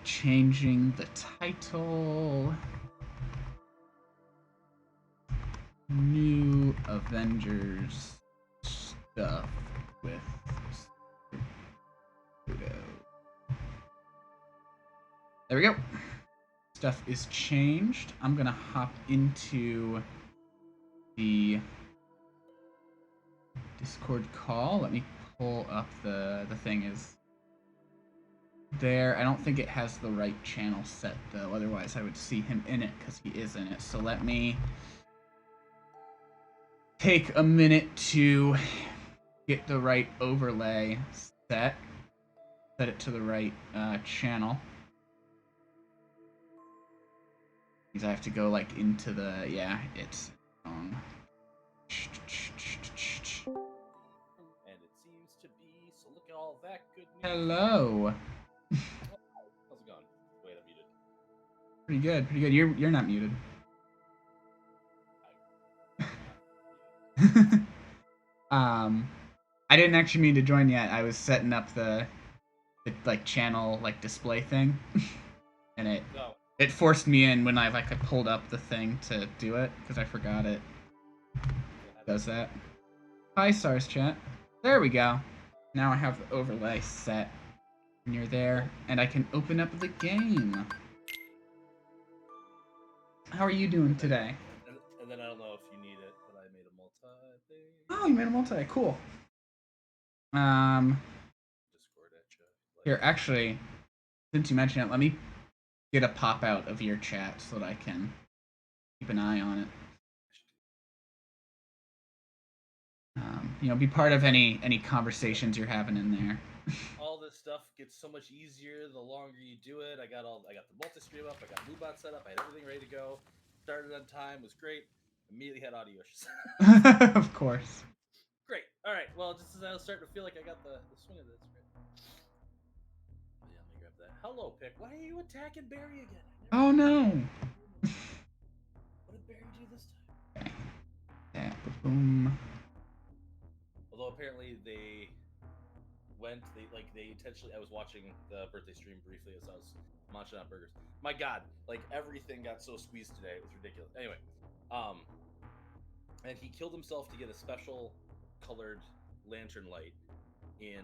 changing the title. New Avengers stuff with Pluto. There we go. Stuff is changed. I'm gonna hop into the Discord call. Let me pull up the thing is there. I don't think it has the right channel set though. Otherwise, I would see him in it because he is in it. So let me take a minute to get the right overlay set. Set it to the right channel. Because I have to go like into the it's and it seems to be. So look at all that good news. Hello. How's it going? Wait, I'm muted. Pretty good, pretty good. You're not muted. I didn't actually mean to join yet. I was setting up the like channel like display thing, and it forced me in when I pulled up the thing to do it because I forgot it does that. Hi, Stars Chat. There we go. Now I have the overlay set, and you're there, and I can open up the game. How are you doing today? And then I don't know if you need it, but I made a multi thing. Oh, you made a multi. Cool. Discord at chat. Here, actually, since you mentioned it, let me get a pop out of your chat so that I can keep an eye on it. Be part of any conversations you're having in there. All this stuff gets so much easier the longer you do it. I got the multi-stream up, I got Moobot set up, I had everything ready to go. Started on time, was great. Immediately had audio issues. Of course. Great. All right. Well, just as I was starting to feel like I got the swing of this. Yeah, let me grab that. Hello, Pick. Why are you attacking Barry again? Oh no. What did Barry do this time? Okay. Yeah, boom. Although apparently they intentionally. I was watching the birthday stream briefly as I was munching on burgers. My God, everything got so squeezed today. It was ridiculous. Anyway, and he killed himself to get a special colored lantern light in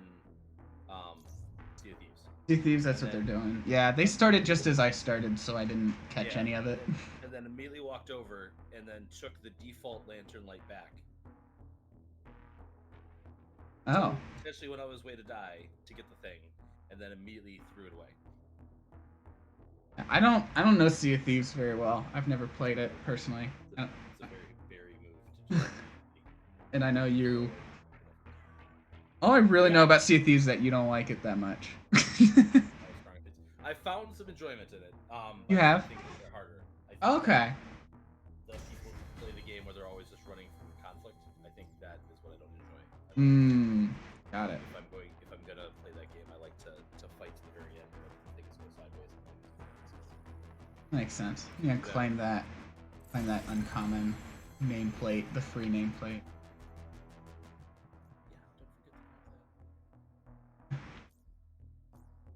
Sea of Thieves. Sea of Thieves, that's what they're doing. Yeah, they started just as I started, so I didn't catch any of it. And then immediately walked over and then took the default lantern light back. Oh. So, essentially went on his way to die to get the thing, and then immediately threw it away. I don't know Sea of Thieves very well. I've never played it personally. It's a very, very move to and I know you. All I really know about Sea of Thieves is that you don't like it that much. I found some enjoyment in it. You have? I think they're harder. Okay. The people who play the game where they're always just running from conflict, I think that is what I don't enjoy. Got it. If I'm gonna play that game, I like to fight to the very end when things go sideways. Makes sense. Yeah, claim that uncommon nameplate, the free nameplate.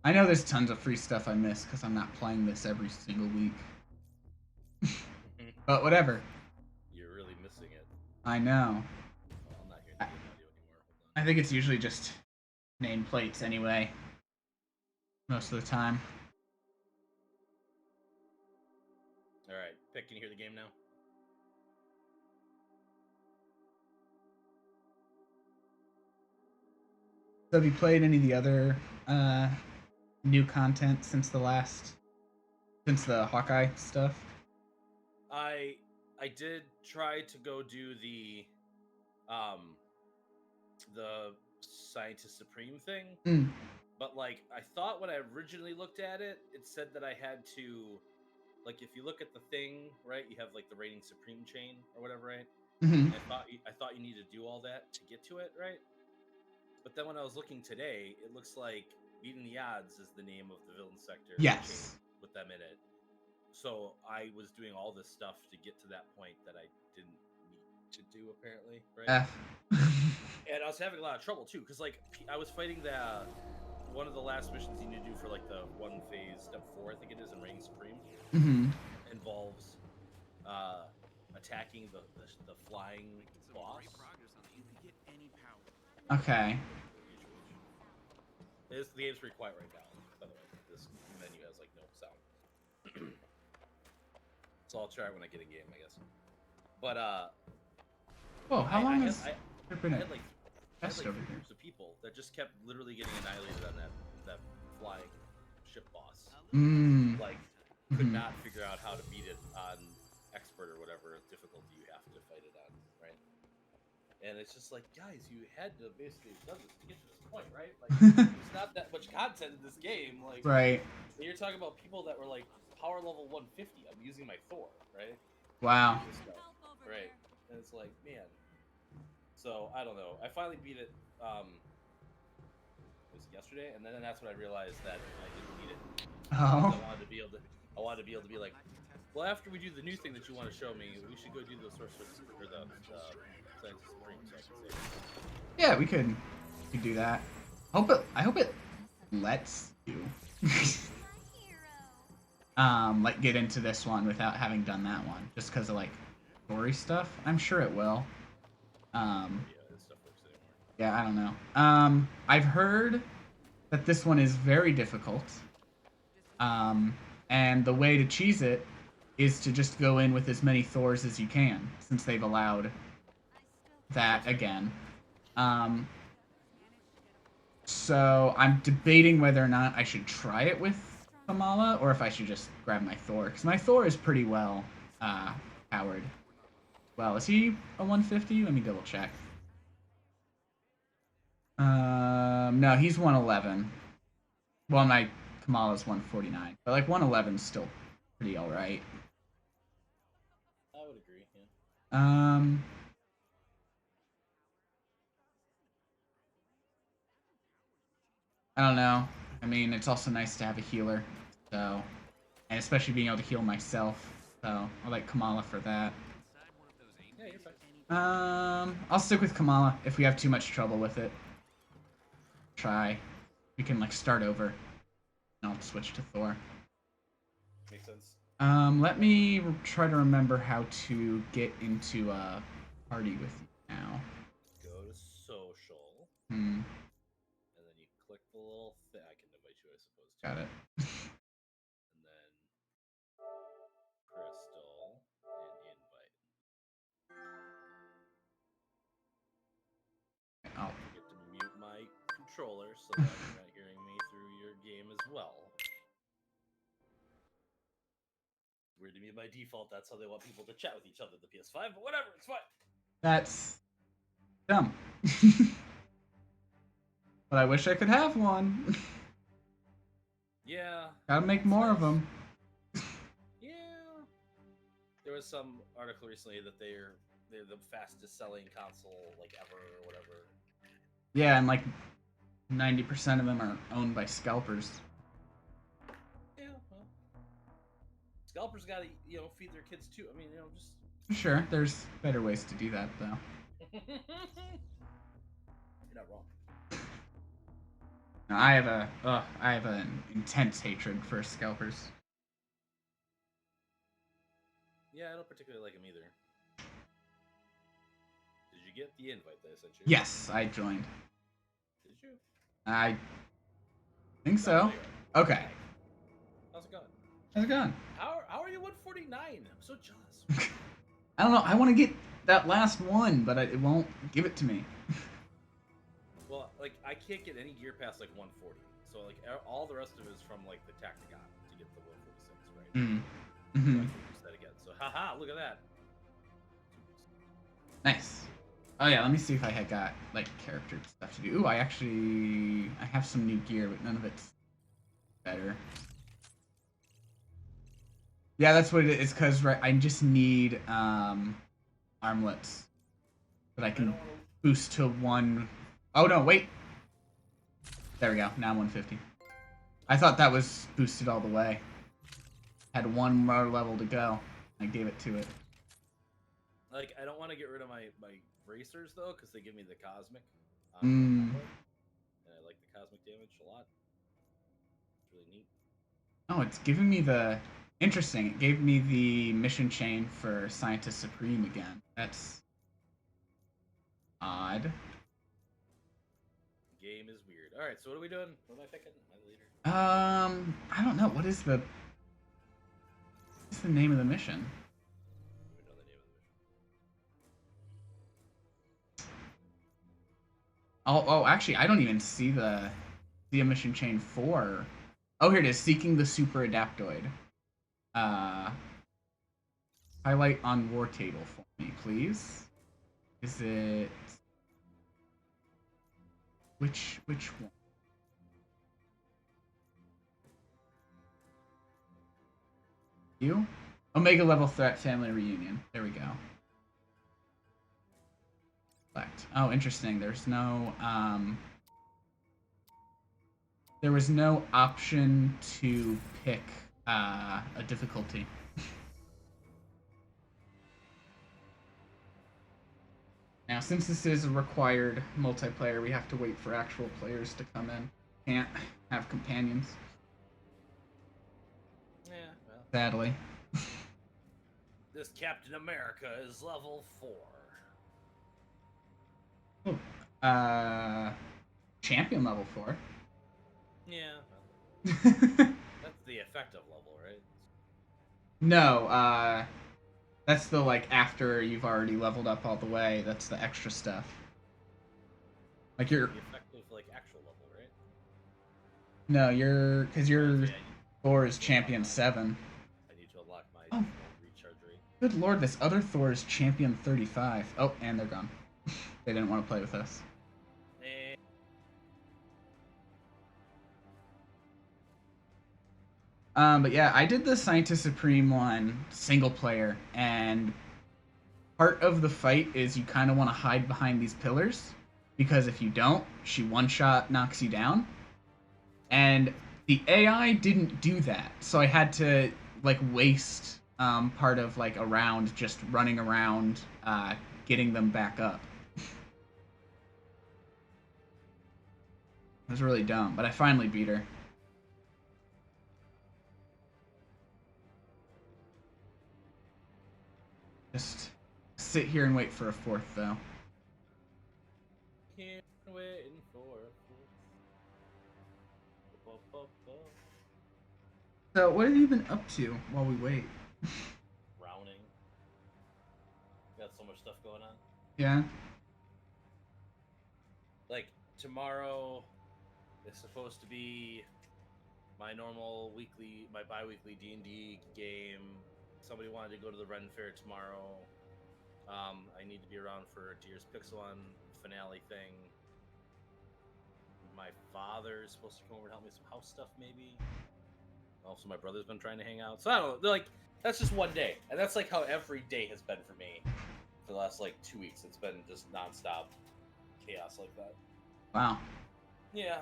I know there's tons of free stuff I miss because I'm not playing this every single week. But whatever. You're really missing it. I know. Well, I'm not hearing the audio anymore. Hold on. I think it's usually just nameplates anyway. Most of the time. Alright, Pick, can you hear the game now? So have you played any of the other new content since the Hawkeye stuff? I did try to go do the Scientist Supreme thing, but I thought when I originally looked at it, it said that I had to, if you look at the thing, right, you have the Reigning Supreme chain or whatever, right? Mm-hmm. I thought you needed to do all that to get to it, right? But then when I was looking today, it looks like Beating the Odds is the name of the villain sector. Yes. With them in it. So I was doing all this stuff to get to that point that I didn't need to do, apparently, right? And I was having a lot of trouble too, because I was fighting one of the last missions you need to do for like the one phase step 4, I think it is, in Reigning Supreme, involves attacking the flying boss. Okay. The game's pretty quiet right now, by the way. This menu has like no sound. So I'll try it when I get in game, I guess. But whoa, how long has there been? I had like groups of people that just kept literally getting annihilated on that flying ship boss. Like could not figure out how to beat it on expert or whatever difficulty you have to fight it on, right? And it's just like, guys, you had to basically have done this to get to this point, right? Like, there's not that much content in this game, like, right? And you're talking about people that were like power level 150. I'm using my Thor, right? Wow. Right, and it's like, man. So I don't know. I finally beat it. Was it yesterday? And then that's when I realized that I didn't need it. Oh. I wanted to be able to be like, well, after we do the new thing that you want to show me, we should go do the Sorcerer's or the Science Supreme. So yeah, we could do that. I hope it lets you like get into this one without having done that one, just because of like story stuff. I'm sure it will. yeah, this stuff works anymore. Yeah, I don't know. I've heard that this one is very difficult. And the way to cheese it is to just go in with as many Thors as you can, since they've allowed that again. So I'm debating whether or not I should try it with Kamala, or if I should just grab my Thor, because my Thor is pretty well powered. Well, is he a 150? Let me double check. No, he's 111. Well, my Kamala's 149, but like 111 is still pretty all right. I would agree. Yeah. I don't know. I mean, it's also nice to have a healer, so, and especially being able to heal myself. So I like Kamala for that. Yeah, you're fine. I'll stick with Kamala if we have too much trouble with it. Try. We can like start over. And I'll switch to Thor. Makes sense. Let me try to remember how to get into a party with you now. Go to social. Hmm. And then you click the little thing. I can invite you, I suppose. Too. Got it. And then Crystal and invite. I'll get to mute my controller so that you're not hearing me through your game as well. Weird to me by default, that's how they want people to chat with each other, the PS5, but whatever, it's fine. That's dumb. But I wish I could have one. Yeah. Gotta make more of them. Yeah. There was some article recently that they're the fastest selling console like ever or whatever. Yeah, and like 90% of them are owned by scalpers. Yeah, well, scalpers gotta, feed their kids too. I mean, just... Sure, there's better ways to do that, though. You're not wrong. No, I have an intense hatred for scalpers. Yeah, I don't particularly like them either. Did you get the invite that I sent you? Yes, I joined. Did you? I think so. Okay. How's it going? How's it going? How are you 149? I'm so jealous. I don't know. I want to get that last one, but it won't give it to me. Well, like, I can't get any gear past, like, 140. So, like, all the rest of it is from, like, the Tactigon to get the 146, right? So I can use that again. So, haha, look at that. Nice. Oh, yeah, let me see if I had got, like, character stuff to do. Ooh, I have some new gear, but none of it's better. Yeah, that's what it is, because I just need, armlets that I can boost to 1... Oh, no, wait. There we go. Now I'm 150. I thought that was boosted all the way. Had one more level to go. I gave it to it. Like, I don't want to get rid of my bracers, though, because they give me the cosmic. Mm. And I like the cosmic damage a lot. really neat. Oh, it's giving me the interesting. It gave me the mission chain for Scientist Supreme again. That's odd. Game is weird. All right, so what are we doing? What am I picking? Am I the leader? I don't know. What's the name of the mission? I don't even know the name of the mission. Oh, actually, I don't even see the mission chain for. Oh, here it is. Seeking the super adaptoid. Highlight on war table for me, please. Is it which one? You? Omega level threat family reunion. There we go. Select. Oh, interesting. There was no option to pick a difficulty. Now, since this is a required multiplayer, we have to wait for actual players to come in. Can't have companions. Yeah, well. Sadly. This Captain America is level 4. Oh, champion level 4. Yeah. Well, that's the effective level, right? No, that's the like after you've already leveled up all the way. That's the extra stuff. Like you're the effective like actual level, right? No, because your 4 is champion 7. I need to unlock my recharge rate. Good lord, this other Thor is champion 35. Oh, and they're gone. They didn't want to play with us. But yeah, I did the Scientist Supreme one single player, and part of the fight is you kind of want to hide behind these pillars, because if you don't, she one-shot knocks you down. And the AI didn't do that, so I had to like waste part of like a round just running around getting them back up. It was really dumb, but I finally beat her. Just sit here and wait for a 4th, though. Here waiting for a 4th. So, what have you been up to while we wait? Drowning. Got so much stuff going on. Yeah. Like tomorrow is supposed to be my normal my bi-weekly D&D game. Somebody wanted to go to the Ren Fair tomorrow. I need to be around for Deer's Pixelon finale thing. My father is supposed to come over and help me with some house stuff, maybe. Also, my brother's been trying to hang out. So I don't know. They're like, that's just one day, and that's like how every day has been for me for the last like 2 weeks. It's been just nonstop chaos like that. Wow. Yeah.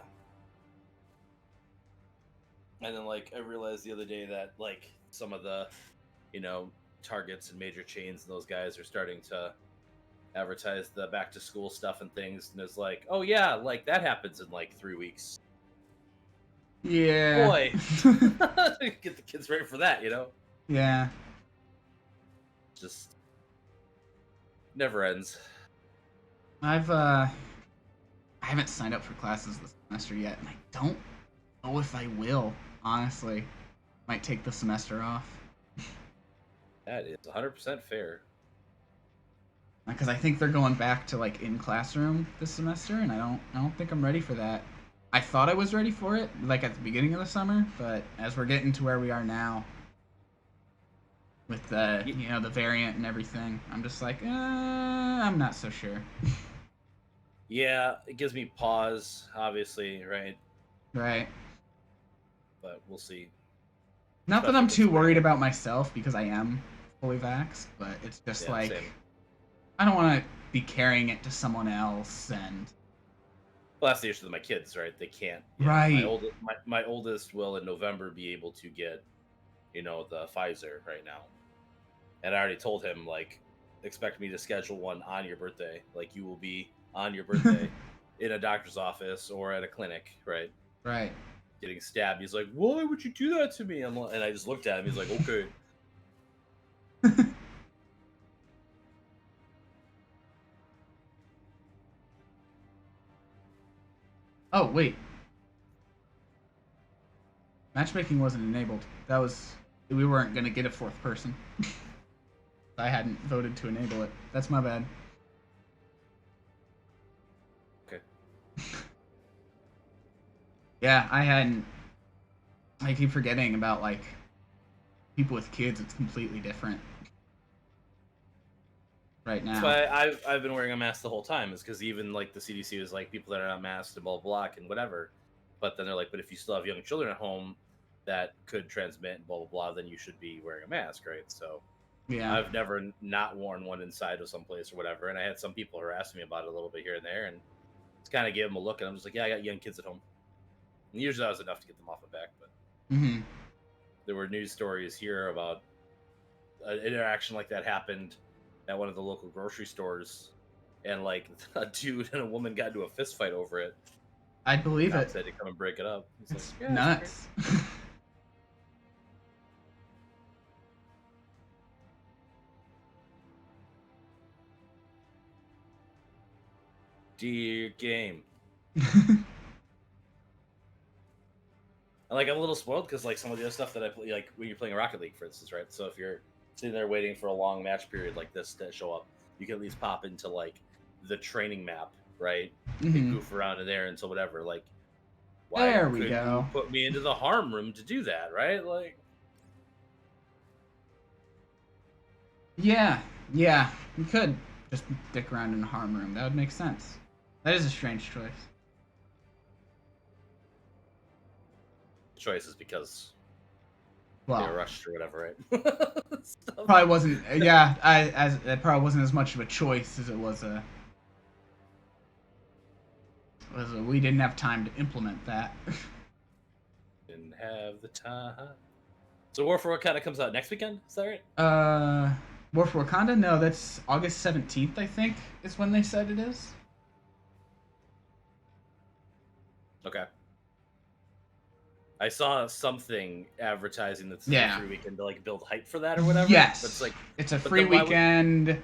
And then like I realized the other day that like some of the, Targets and major chains and those guys are starting to advertise the back to school stuff and things, and it's like, oh yeah, like that happens in like 3 weeks. Yeah. Boy, get the kids ready for that, Yeah. Just never ends. I haven't signed up for classes this semester yet, and I don't know if I will. Honestly, might take the semester off. That is 100% fair. Because I think they're going back to like in classroom this semester, and I don't think I'm ready for that. I thought I was ready for it, like at the beginning of the summer, but as we're getting to where we are now, with the the variant and everything, I'm just like, I'm not so sure. Yeah, it gives me pause, obviously, right? Right. But we'll see. Not that I'm too worried about myself, because I am fully vaxxed, but it's just like, same. I don't want to be carrying it to someone else, and... Well, that's the issue with my kids, right? They can't. Right. My oldest will in November be able to get, the Pfizer right now. And I already told him, like, expect me to schedule one on your birthday. Like, you will be on your birthday in a doctor's office or at a clinic, right? Right. getting stabbed. He's like, "Why would you do that to me?" And I just looked at him. He's like, "Okay." Oh, wait. Matchmaking wasn't enabled. That was... We weren't going to get a fourth person. I hadn't voted to enable it. That's my bad. Okay. Yeah, I hadn't... I keep forgetting about, like, people with kids. It's completely different right now. That's why I've been wearing a mask the whole time, is because even, like, the CDC was like, people that are not masked and blah, blah, and whatever. But then they're like, but if you still have young children at home that could transmit and blah, blah, blah, then you should be wearing a mask, right? So yeah, I've never not worn one inside of someplace or whatever. And I had some people harass me about it a little bit here and there, and just kind of gave them a look, and I'm just like, yeah, I got young kids at home. And usually that was enough to get them off my back, but there were news stories here about an interaction like that happened at one of the local grocery stores, and like a dude and a woman got into a fist fight over it. I believe it. Said to come and break it up. It's like, yeah, nuts. Dear game. Like, I'm a little spoiled because, like, some of the other stuff that I play, like when you're playing Rocket League, for instance, right? So if you're sitting there waiting for a long match period like this to show up, you can at least pop into, like, the training map, right? And goof around in there until whatever. Like, why there we go. You put me into the harm room to do that, right? Like, yeah, we could just dick around in the harm room. That would make sense. That is a strange choice. Choices because they were rushed or whatever, right? Probably wasn't. Yeah, it probably wasn't as much of a choice as it was a. We didn't have time to implement that. Didn't have the time. So War for Wakanda comes out next weekend. Is that right? War for Wakanda? No, that's August 17th. I think is when they said it is. Okay. I saw something advertising that's a free weekend to like build hype for that or whatever. Yes, but it's like it's a free weekend,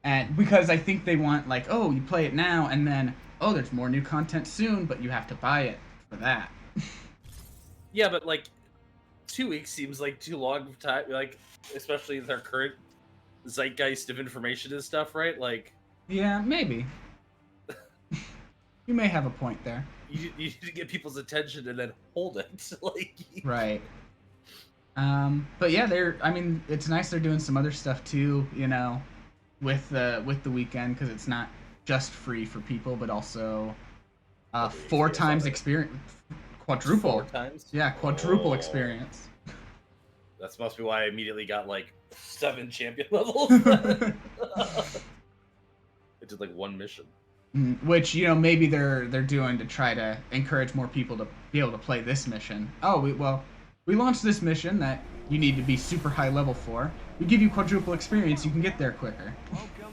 and because I think they want like, oh, you play it now, and then oh, there's more new content soon, but you have to buy it for that. Yeah, but like 2 weeks seems like too long of time, like especially with our current zeitgeist of information and stuff, right? Like, yeah, maybe. You may have a point there. You need to get people's attention and then hold it, like. Right. But yeah, I mean, it's nice they're doing some other stuff too, you know, with the weekend, because it's not just free for people, but also 4 times experience, quadruple. 4 times? Yeah, quadruple experience. That must be why I immediately got like 7 champion levels. I did like 1 mission. Which, you know, maybe they're doing to try to encourage more people to be able to play this mission. Oh, we launched this mission that you need to be super high level for. We give you quadruple experience, you can get there quicker. Welcome to a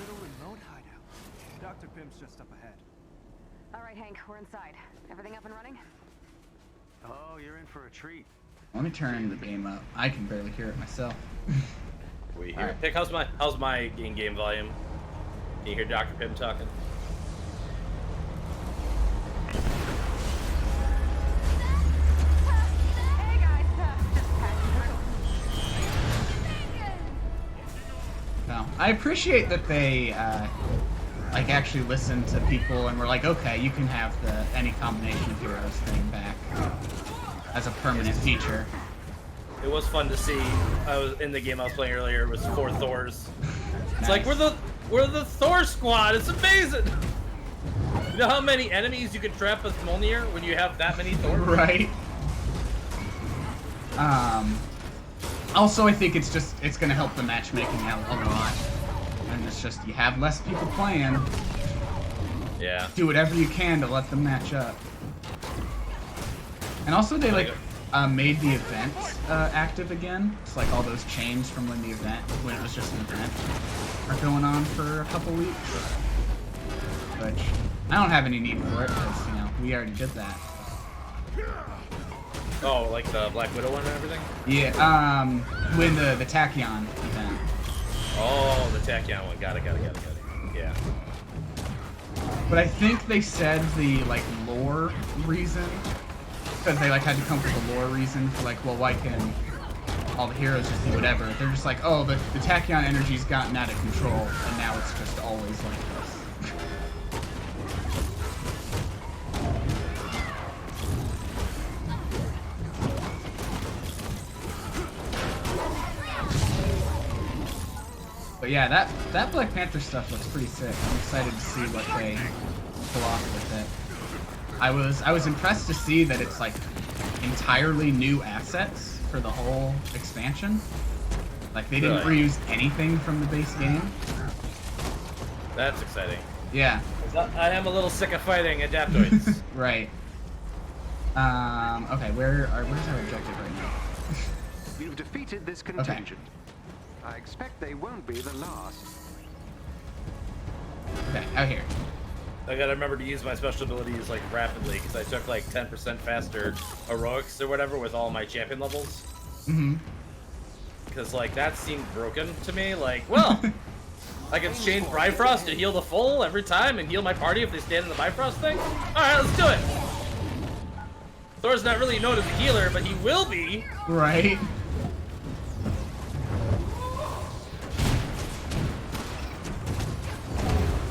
little remote hideout. Dr. Pimp's just up ahead. All right, Hank, we're inside. Everything up and running? Oh, you're in for a treat. Let me turn the game up. I can barely hear it myself. We hear it. Pick, how's my in-game volume? Can you hear Dr. Pimp talking? No, I appreciate that they like actually listen to people and were like, okay, you can have the any combination of heroes thing back as a permanent feature. It was fun to see. I was in the game I was playing earlier. It was 4 Thors. It's like we're the Thor squad. It's amazing. You know how many enemies you can trap with Mjolnir when you have that many Thors? Right. Also, I think it's going to help the matchmaking out a lot. And it's just, you have less people playing. Yeah. Do whatever you can to let them match up. And also, they, made the event active again. It's like all those chains from when it was just an event, are going on for a couple weeks. Which, I don't have any need for it, because, you know, we already did that. Oh, like the Black Widow one and everything? Yeah, when the Tachyon event. Oh, the Tachyon one. Got it. Yeah. But I think they said the, like, lore reason, because they, like, had to come up with a lore reason for, like, well, why can all the heroes just do whatever? They're just like, oh, the Tachyon energy's gotten out of control, and now it's just always like this. But yeah, that Black Panther stuff looks pretty sick. I'm excited to see what they pull off with it. I was impressed to see that it's like entirely new assets for the whole expansion. Like they didn't reuse anything from the base game. That's exciting. Yeah. I am a little sick of fighting Adaptoids. Right. Okay, where's our objective right now? You've defeated this contingent. I expect they won't be the last. Okay, out here. I gotta remember to use my special abilities like rapidly because I took like 10% faster heroics or whatever with all my champion levels. Mm-hmm. Because like that seemed broken to me. Like, well, I can chain Bifrost to heal the full every time and heal my party if they stand in the Bifrost thing. All right, let's do it. Thor's not really known as a healer, but he will be. Right.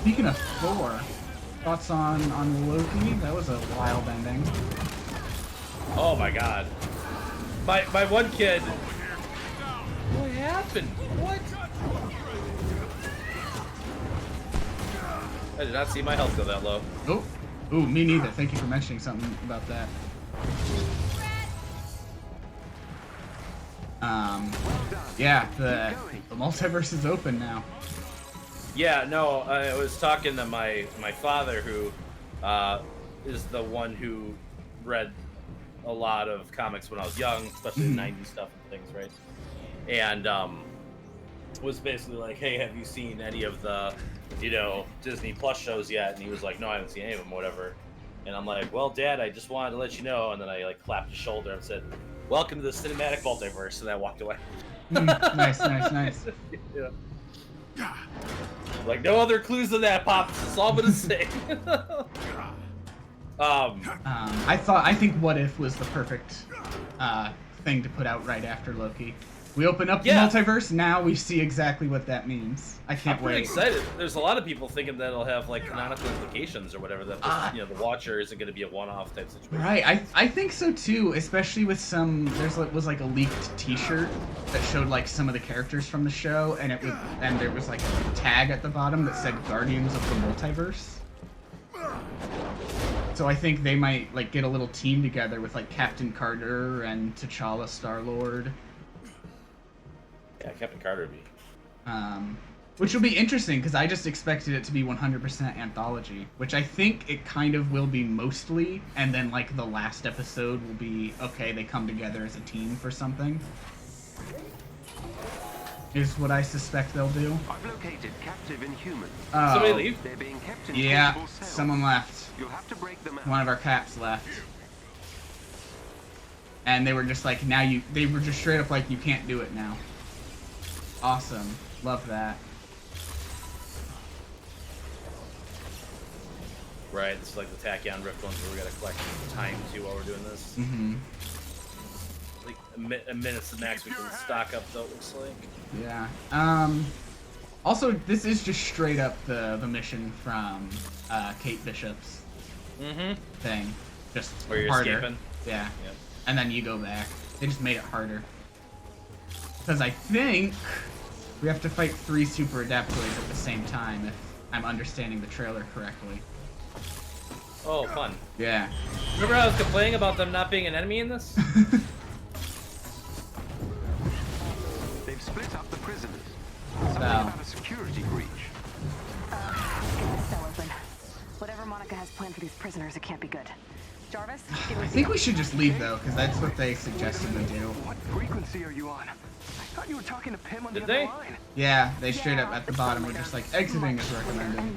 Speaking of Thor, thoughts on Loki? That was a wild ending. Oh my god. My one kid. What happened? What? I did not see my health go that low. Oh. Ooh, me neither. Thank you for mentioning something about that. Yeah, the multiverse is open now. Yeah, no, I was talking to my father, who is the one who read a lot of comics when I was young, especially the 90s stuff and things, right? And was basically like, hey, have you seen any of the, Disney Plus shows yet? And he was like, no, I haven't seen any of them, whatever. And I'm like, well, Dad, I just wanted to let you know. And then I like clapped his shoulder and said, welcome to the cinematic multiverse. And I walked away. Nice. Yeah. Like, no other clues than that, Pops. That's all I'm gonna say. I think What If was the perfect thing to put out right after Loki. We open up the multiverse, now we see exactly what that means. I can't wait. I'm excited. There's a lot of people thinking that it'll have like canonical implications or whatever, that the Watcher isn't going to be a one-off type situation. Right, I think so too, especially with some, was like a leaked t-shirt that showed like some of the characters from the show, and there was like a tag at the bottom that said Guardians of the Multiverse. So I think they might like get a little team together with like Captain Carter and T'Challa Star-Lord. Yeah, Captain Carter would be. Which will be interesting, because I just expected it to be 100% anthology, which I think it kind of will be mostly, and then like the last episode will be, okay, they come together as a team for something. Is what I suspect they'll do. I've located captive Inhumans. Oh. Somebody leave? They're being kept in Yeah, cells. someone left. You'll have to break them out. One of our caps left. And they were just like, they were just straight up like, you can't do it now. Awesome. Love that. Right, it's like the Tachyon Rift ones where we gotta collect time too while we're doing this. Mm-hmm. Like a minute's the max we can stock up, though, it looks like. Yeah. Also, this is just straight up the mission from Kate Bishop's thing. Just where you're harder. escaping? Yeah. Yep. And then you go back. They just made it harder. Because I think we have to fight 3 super adaptoids at the same time, if I'm understanding the trailer correctly. Oh, fun. Yeah. Remember I was complaining about them not being an enemy in this? They've split up the prisoners. Something about a security breach. Get the cell open. Whatever Monica has planned for these prisoners, it can't be good. Jarvis, get I think we should just leave, though, because that's what they suggested we do. What frequency are you on? I thought you were talking to Pim on the Did other they? line. Yeah, they straight up at the bottom were just like, exiting is recommended.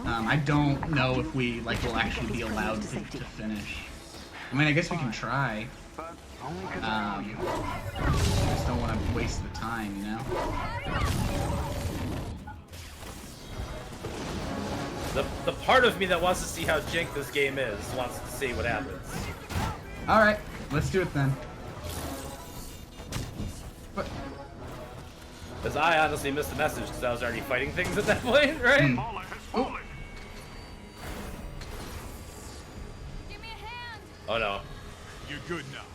I don't know if we like will actually be allowed to finish. I mean, I guess we can try. But only 'cause I know you. I just don't want to waste the time, you know? The part of me that wants to see how jank this game is wants to see what happens. Alright, let's do it then. What? Because I honestly missed the message because I was already fighting things at that point, right? Oh. Give me a hand. Oh no. You're good now.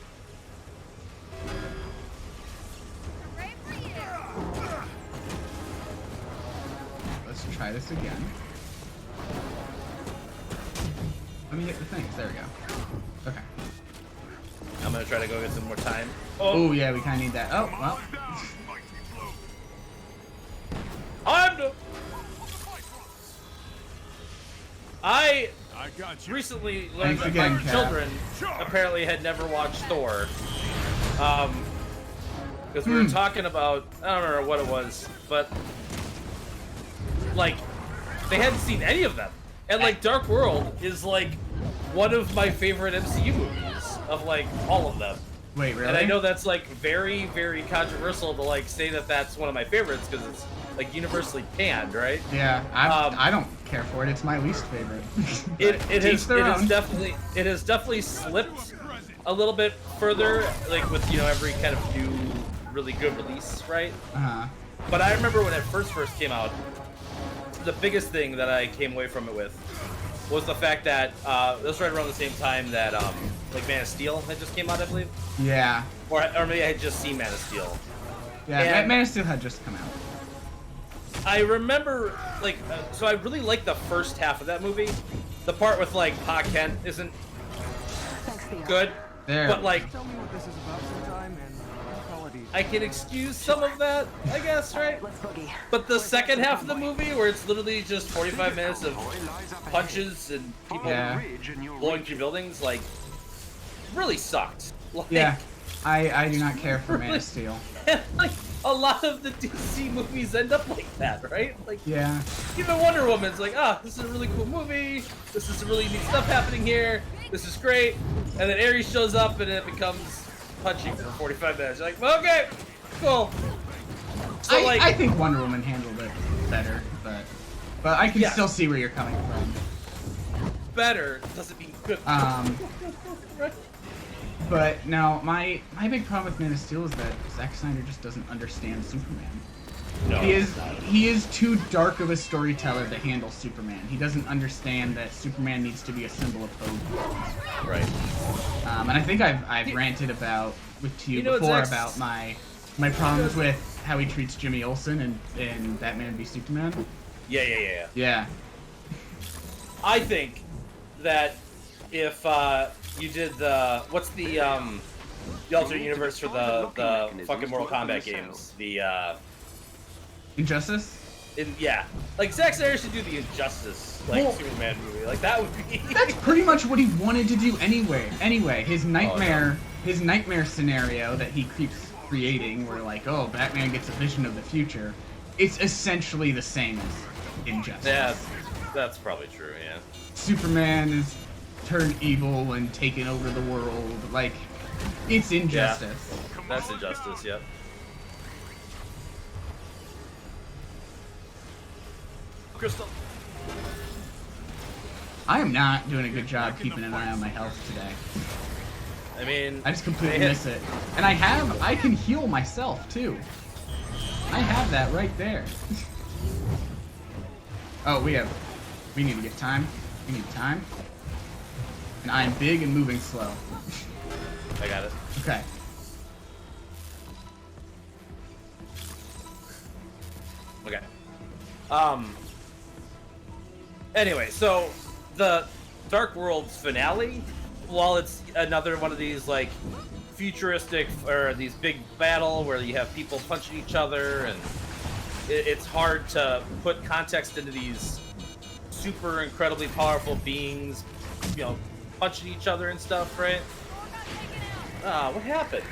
Hooray for you. Let's try this again. Let me hit the things. There we go. Okay. I'm gonna try to go get some more time. Oh, yeah, we kind of need that. Oh, well. I got you. recently learned Thanks that again, my Cap. children apparently had never watched Thor. Because we were talking about, I don't remember what it was, but like they hadn't seen any of them. And like Dark World is like one of my favorite MCU movies of like all of them. Wait, really? And I know that's like very, very controversial to like say that that's one of my favorites because it's like universally panned, right? Yeah, I don't care for it. It's my least favorite. It has own. definitely slipped a little bit further, like with every kind of new really good release, right? But I remember when it first came out, the biggest thing that I came away from it with was the fact that it was right around the same time that like Man of Steel had just came out, I believe. Yeah. Or maybe I had just seen Man of Steel. Yeah, And Man of Steel had just come out. I remember, like, so I really liked the first half of that movie. The part with, like, Pa Kent isn't good. There. But, like, Tell me what this is about sometime, and I'll call it easy. I can excuse some of that, I guess, right? But the second half of the movie, where it's literally just 45 minutes of punches and people blowing through buildings, like, really sucked. Like, Yeah, I do not care for Man of Steel. like, a lot of the DC movies end up like that, right? Like, Yeah. even Wonder Woman's like, this is a really cool movie. This is some really neat stuff happening here. This is great. And then Ares shows up and it becomes punching for 45 minutes. You're like, okay, cool. So, I think Wonder Woman handled it better, but I can still see where you're coming from. Better doesn't mean good. Right? But no, my big problem with Man of Steel is that Zack Snyder just doesn't understand Superman. No, He is too dark of a storyteller to handle Superman. He doesn't understand that Superman needs to be a symbol of hope. Right. And I think I've ranted to you before about my problems with how he treats Jimmy Olsen in Batman v Superman. Yeah. I think that if you did the alternate universe for the fucking Mortal Kombat games, the Injustice? Like Zack Snyder should do the Injustice Superman movie. Like that would be. That's pretty much what he wanted to do anyway. His nightmare scenario that he keeps creating, where like, Batman gets a vision of the future. It's essentially the same as Injustice. Yeah, that's probably true. Yeah. Superman is turned evil and taken over the world. Like, it's Injustice. Yeah, that's Injustice. Yep. Crystal. I am not doing a good job keeping an eye on my health today. I mean, I just completely miss it. And I can heal myself too. I have that right there. Oh, we need to get time. We need time. And I am big and moving slow. I got it. Okay. Okay. Anyway, so the Dark World's finale, while it's another one of these like futuristic or these big battle where you have people punching each other and it's hard to put context into these super incredibly powerful beings, punching each other and stuff, right? What happened?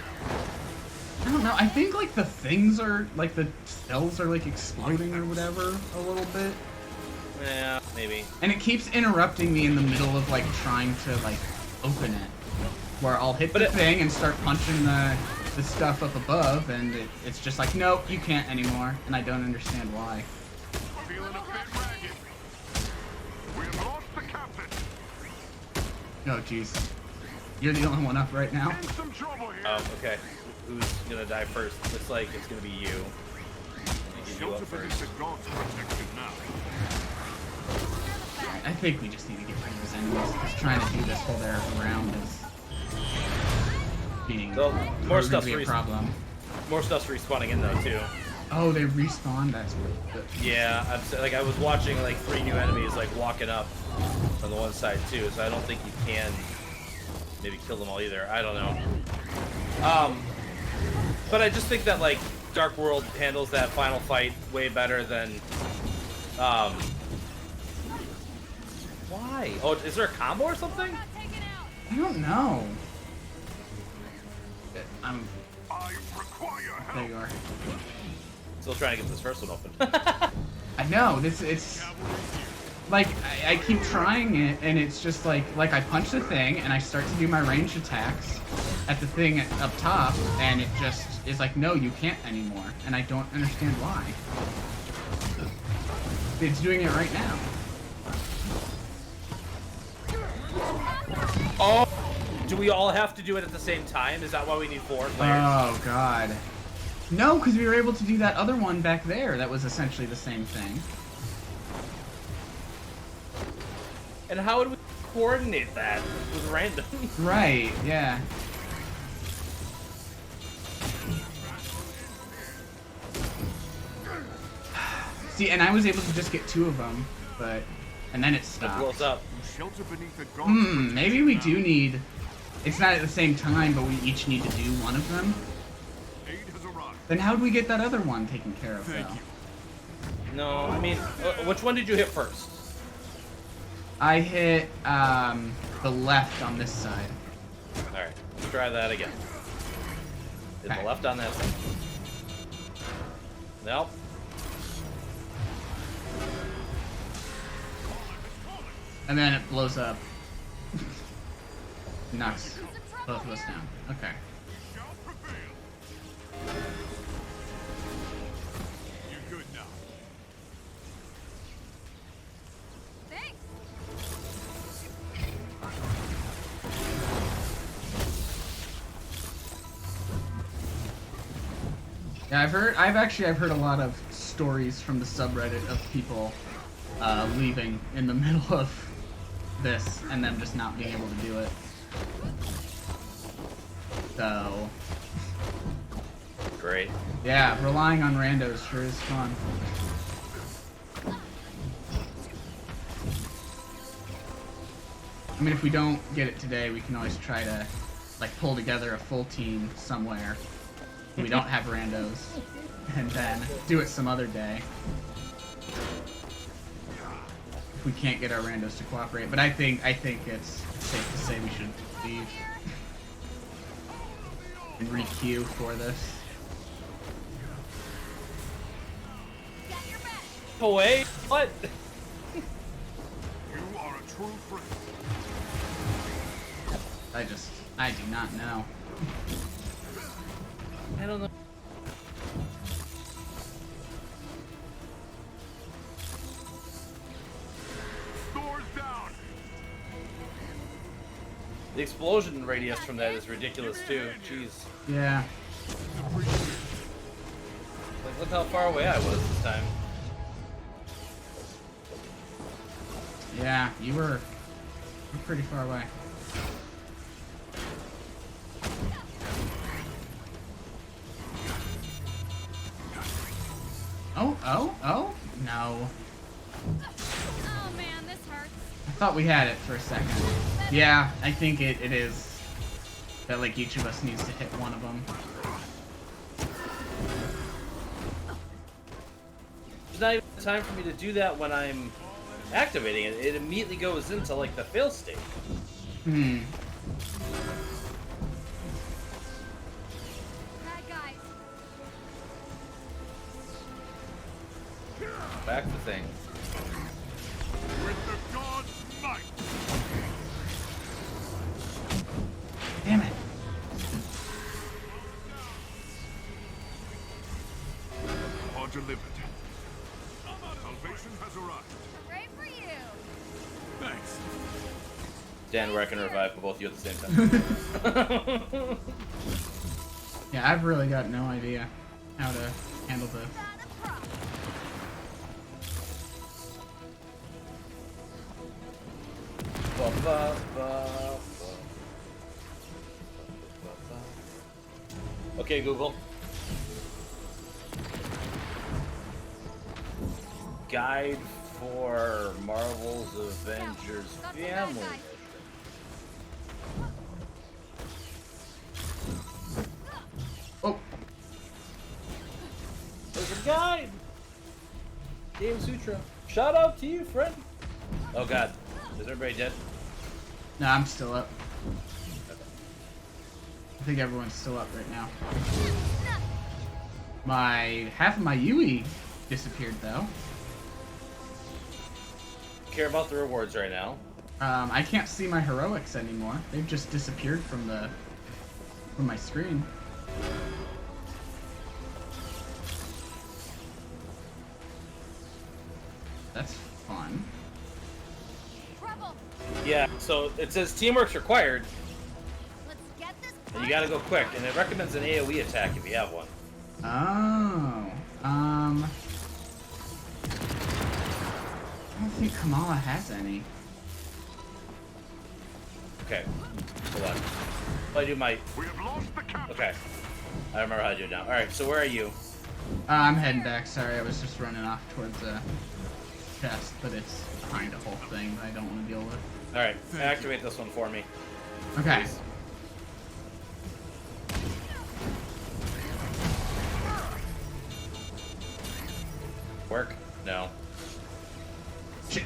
I don't know. I think like the things are like the cells are like exploding or whatever a little bit. Yeah, maybe. And it keeps interrupting me in the middle of like trying to like open it. Where I'll hit the thing and start punching the stuff up above, and it's just like, nope, you can't anymore, and I don't understand why. Feeling a bit ragged. We've lost the captain. Oh, jeez. You're the only one up right now. In some trouble here. Oh, okay. Who's gonna die first? Looks like it's gonna be you. You up first. I think we just need to get rid of those enemies, because trying to do this while they're around is being more stuff's a problem. More stuff's respawning in though too. Oh, they respawned. That's good. Yeah, I was watching like 3 new enemies like walking up on the one side too, so I don't think you can maybe kill them all either. I don't know. But I just think that like Dark World handles that final fight way better than why? Oh, is there a combo or something? I don't know. There you are. Still trying to get this first one open. I know, it's like I keep trying it, and it's just like I punch the thing and I start to do my ranged attacks at the thing up top, and it just is like, no, you can't anymore, and I don't understand why. It's doing it right now. Oh, do we all have to do it at the same time? Is that why we need 4 players? Oh god. No, because we were able to do that other one back there that was essentially the same thing. And how would we coordinate that with random? Right, yeah. See, and I was able to just get 2 of them, but... And then it stopped. Blows up. Maybe we do need... It's not at the same time, but we each need to do one of them. Then how do we get that other one taken care of, though? No, I mean, which one did you hit first? I hit, the left on this side. Alright, let's try that again. Hit the left on that side. Nope. And then it blows up. Knocks both of us down. Okay. You're good now. Thanks. Yeah, I've heard a lot of stories from the subreddit of people leaving in the middle of this and them just not being able to do it. So Great. yeah, relying on randos sure is fun. I mean, if we don't get it today, we can always try to like pull together a full team somewhere. We don't have randos, and then do it some other day. If we can't get our randos to cooperate, but I think it's safe to say we should leave and re-queue for this. Oh wait, what? You are a true friend. I do not know. I don't know. Doors down. The explosion radius from that is ridiculous too. Jeez. Yeah. Like, look how far away I was this time. Yeah, you're pretty far away. Oh, no. Oh man, this hurts. I thought we had it for a second. Yeah, I think it is that like each of us needs to hit one of them. There's not even time for me to do that when I'm activating it. It immediately goes into like the fail state. Hmm. Bad guys. Back to things. With the god's might. Dan, where I can revive both of you at the same time. Yeah, I've really got no idea how to handle this. Okay, Google. Guide for Marvel's Avengers family. Oh, There's a guide. Game Sutra. Shout out to you, friend. Oh God, is everybody dead? no, I'm still up. I think everyone's still up right now. Half of my Yui disappeared though. Care about the rewards right now. I can't see my heroics anymore. They've just disappeared from my screen. That's fun. Yeah, so it says teamwork's required, Let's get this. and you gotta go quick, and it recommends an AoE attack if you have one. Oh, I don't think Kamala has any. Okay, hold on. I do my. We have lost the captain. Okay, I remember how to do it now. All right, so where are you? I'm heading back. Sorry, I was just running off towards the chest, but it's behind a whole thing that I don't want to deal with. All right, activate this one for me. Okay. Please. Work? No. Shit.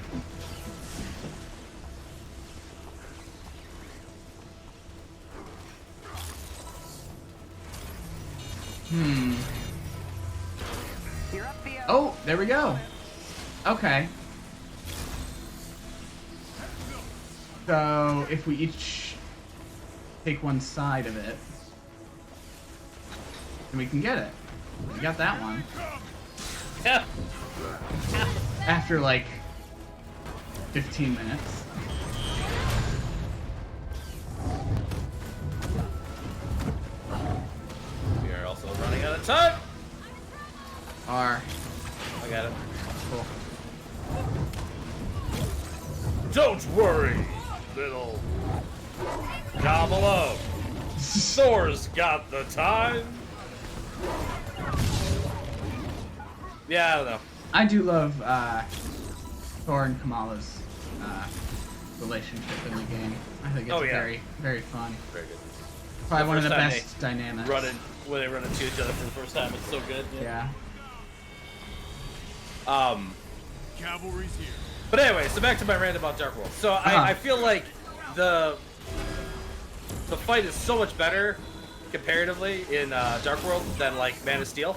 You're up, Theo. Oh, there we go. Okay. So, if we each take one side of it, then we can get it. We got that one. Yeah. After, like, 15 minutes. We are also running out of time. R. I got it. Cool. Don't worry, little Kamala. Thor's got the time. Yeah, I don't know. I do love Thor and Kamala's relationship in the game. I think it's very, very fun. Very good. Probably one of the first time best dynamics. When they run into each other for the first time, it's so good. Yeah. Cavalry's here. But anyway, so back to my rant about Dark World. So I feel like the fight is so much better comparatively in Dark World than like Man of Steel.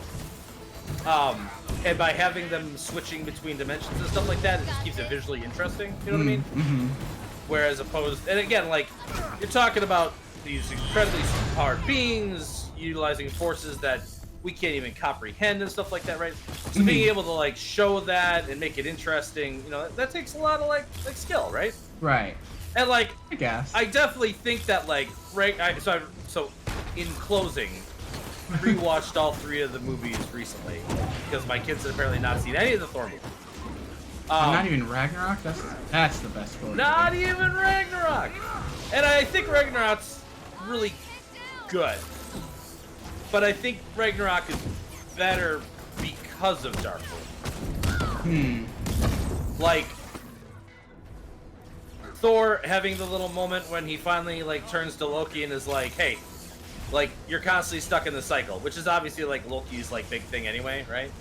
And by having them switching between dimensions and stuff like that, it just keeps it visually interesting. You know what I mean? Mm-hmm. Whereas opposed, and again, like you're talking about these incredibly powered beings utilizing forces that we can't even comprehend and stuff like that, right? So being able to like show that and make it interesting, you know, that takes a lot of like skill, right? Right. And like, I guess. I definitely think that like, so in closing, rewatched all 3 of the movies recently because my kids had apparently not seen any of the Thor movies. Not even Ragnarok? That's the best Thor Not movie. even Ragnarok. And I think Ragnarok's really good. But I think Ragnarok is better because of Dark World. Like Thor having the little moment when he finally like turns to Loki and is like, "Hey, like you're constantly stuck in the cycle," which is obviously like Loki's like big thing anyway, right?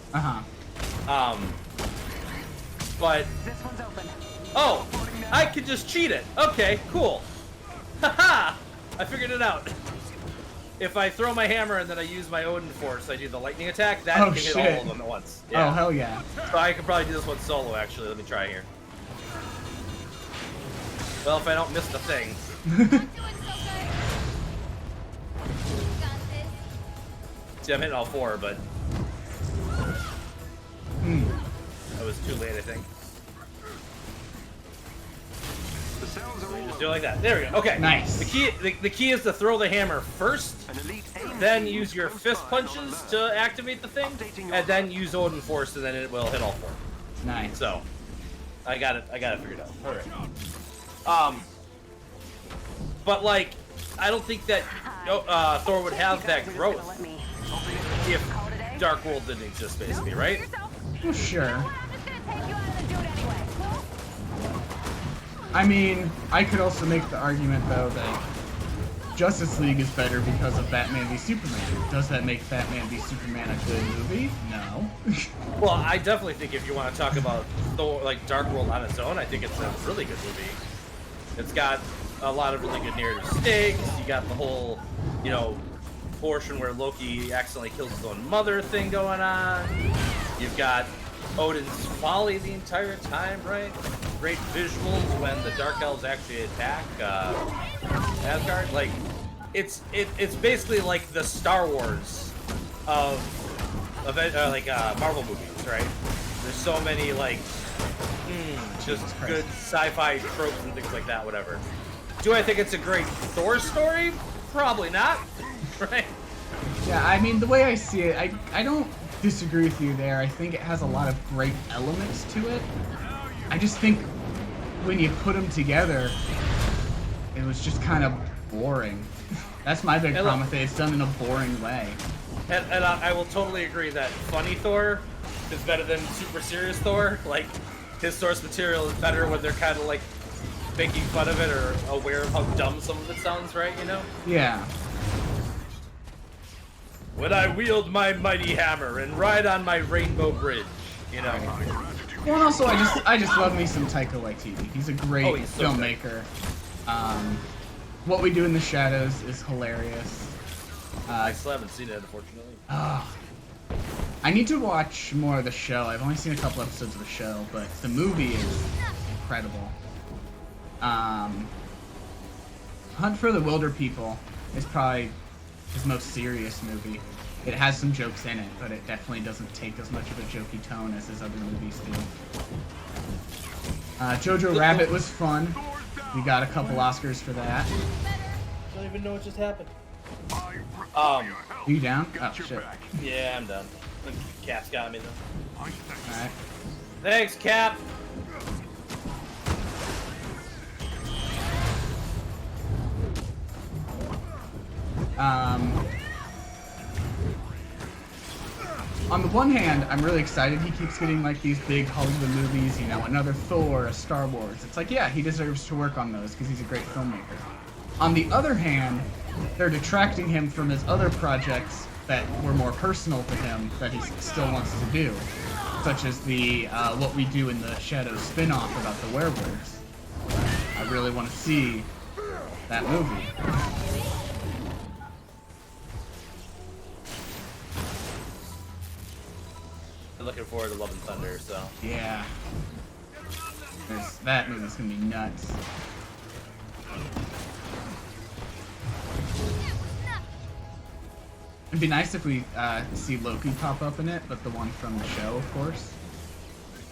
But This one's open. oh, I could just cheat it. Okay, cool. Haha! I figured it out. If I throw my hammer and then I use my Odin Force, I do the lightning attack, that can hit all of them at once. Yeah. Oh, hell yeah. So I could probably do this one solo, actually. Let me try here. Well, if I don't miss the thing. Doing so good. You got this. See, I'm hitting all 4, but... That was too late, I think. The Cells are all Just do it like that. There we go. Okay. Nice. The key is to throw the hammer first, An elite aim then team use your post fist fire on punches alert. to activate the thing, and then use Odin Force, and then it will hit all four. Nice. So, I got it figured out. All right. But like, I don't think that Thor would have that growth if Dark World didn't exist, basically, right? Well, sure. I'm just gonna take you out of the dude anyway. I mean, I could also make the argument, though, that Justice League is better because of Batman v Superman. Does that make Batman v Superman a good movie? No. Well, I definitely think if you want to talk about Thor, like Dark World on its own, I think it's a really good movie. It's got a lot of really good narrative stakes. You got the whole, portion where Loki accidentally kills his own mother thing going on. You've got Odin's folly the entire time, right? Great visuals when the Dark Elves actually attack Asgard. Like, it's basically like the Star Wars of Marvel movies, right? There's so many just good sci-fi tropes and things like that. Whatever. Do I think it's a great Thor story? Probably not, right? Yeah, I mean, the way I see it, I don't disagree with you there. I think it has a lot of great elements to it. I just think when you put them together, it was just kind of boring. That's my big problem with it. It's done in a boring way. And I will totally agree that funny Thor is better than super serious Thor. Like, his source material is better when they're kind of like making fun of it or aware of how dumb some of it sounds, right? Yeah. When I wield my mighty hammer and ride on my rainbow bridge, Well, and also, I just love me some Taika Waititi. He's a great he's so filmmaker. What We Do in the Shadows is hilarious. I still haven't seen it, unfortunately. I need to watch more of the show. I've only seen a couple episodes of the show, but the movie is incredible. Hunt for the Wilder People is probably his most serious movie. It has some jokes in it, but it definitely doesn't take as much of a jokey tone as his other movies do. Jojo Rabbit was fun. We got a couple Oscars for that. I don't even know what just happened. Are you down? Oh, shit. Yeah, I'm done. I think Cap's got me, though. Alright. Thanks, Cap! On the one hand, I'm really excited he keeps getting like these big Hollywood movies, another Thor, a Star Wars. It's like, yeah, he deserves to work on those because he's a great filmmaker. On the other hand, they're detracting him from his other projects that were more personal to him that he still wants to do, such as the What We Do in the Shadows spin-off about the werewolves. I really want to see that movie. I'm looking forward to Love and Thunder, so. Yeah. That movie's gonna be nuts. It'd be nice if we see Loki pop up in it, but the one from the show, of course.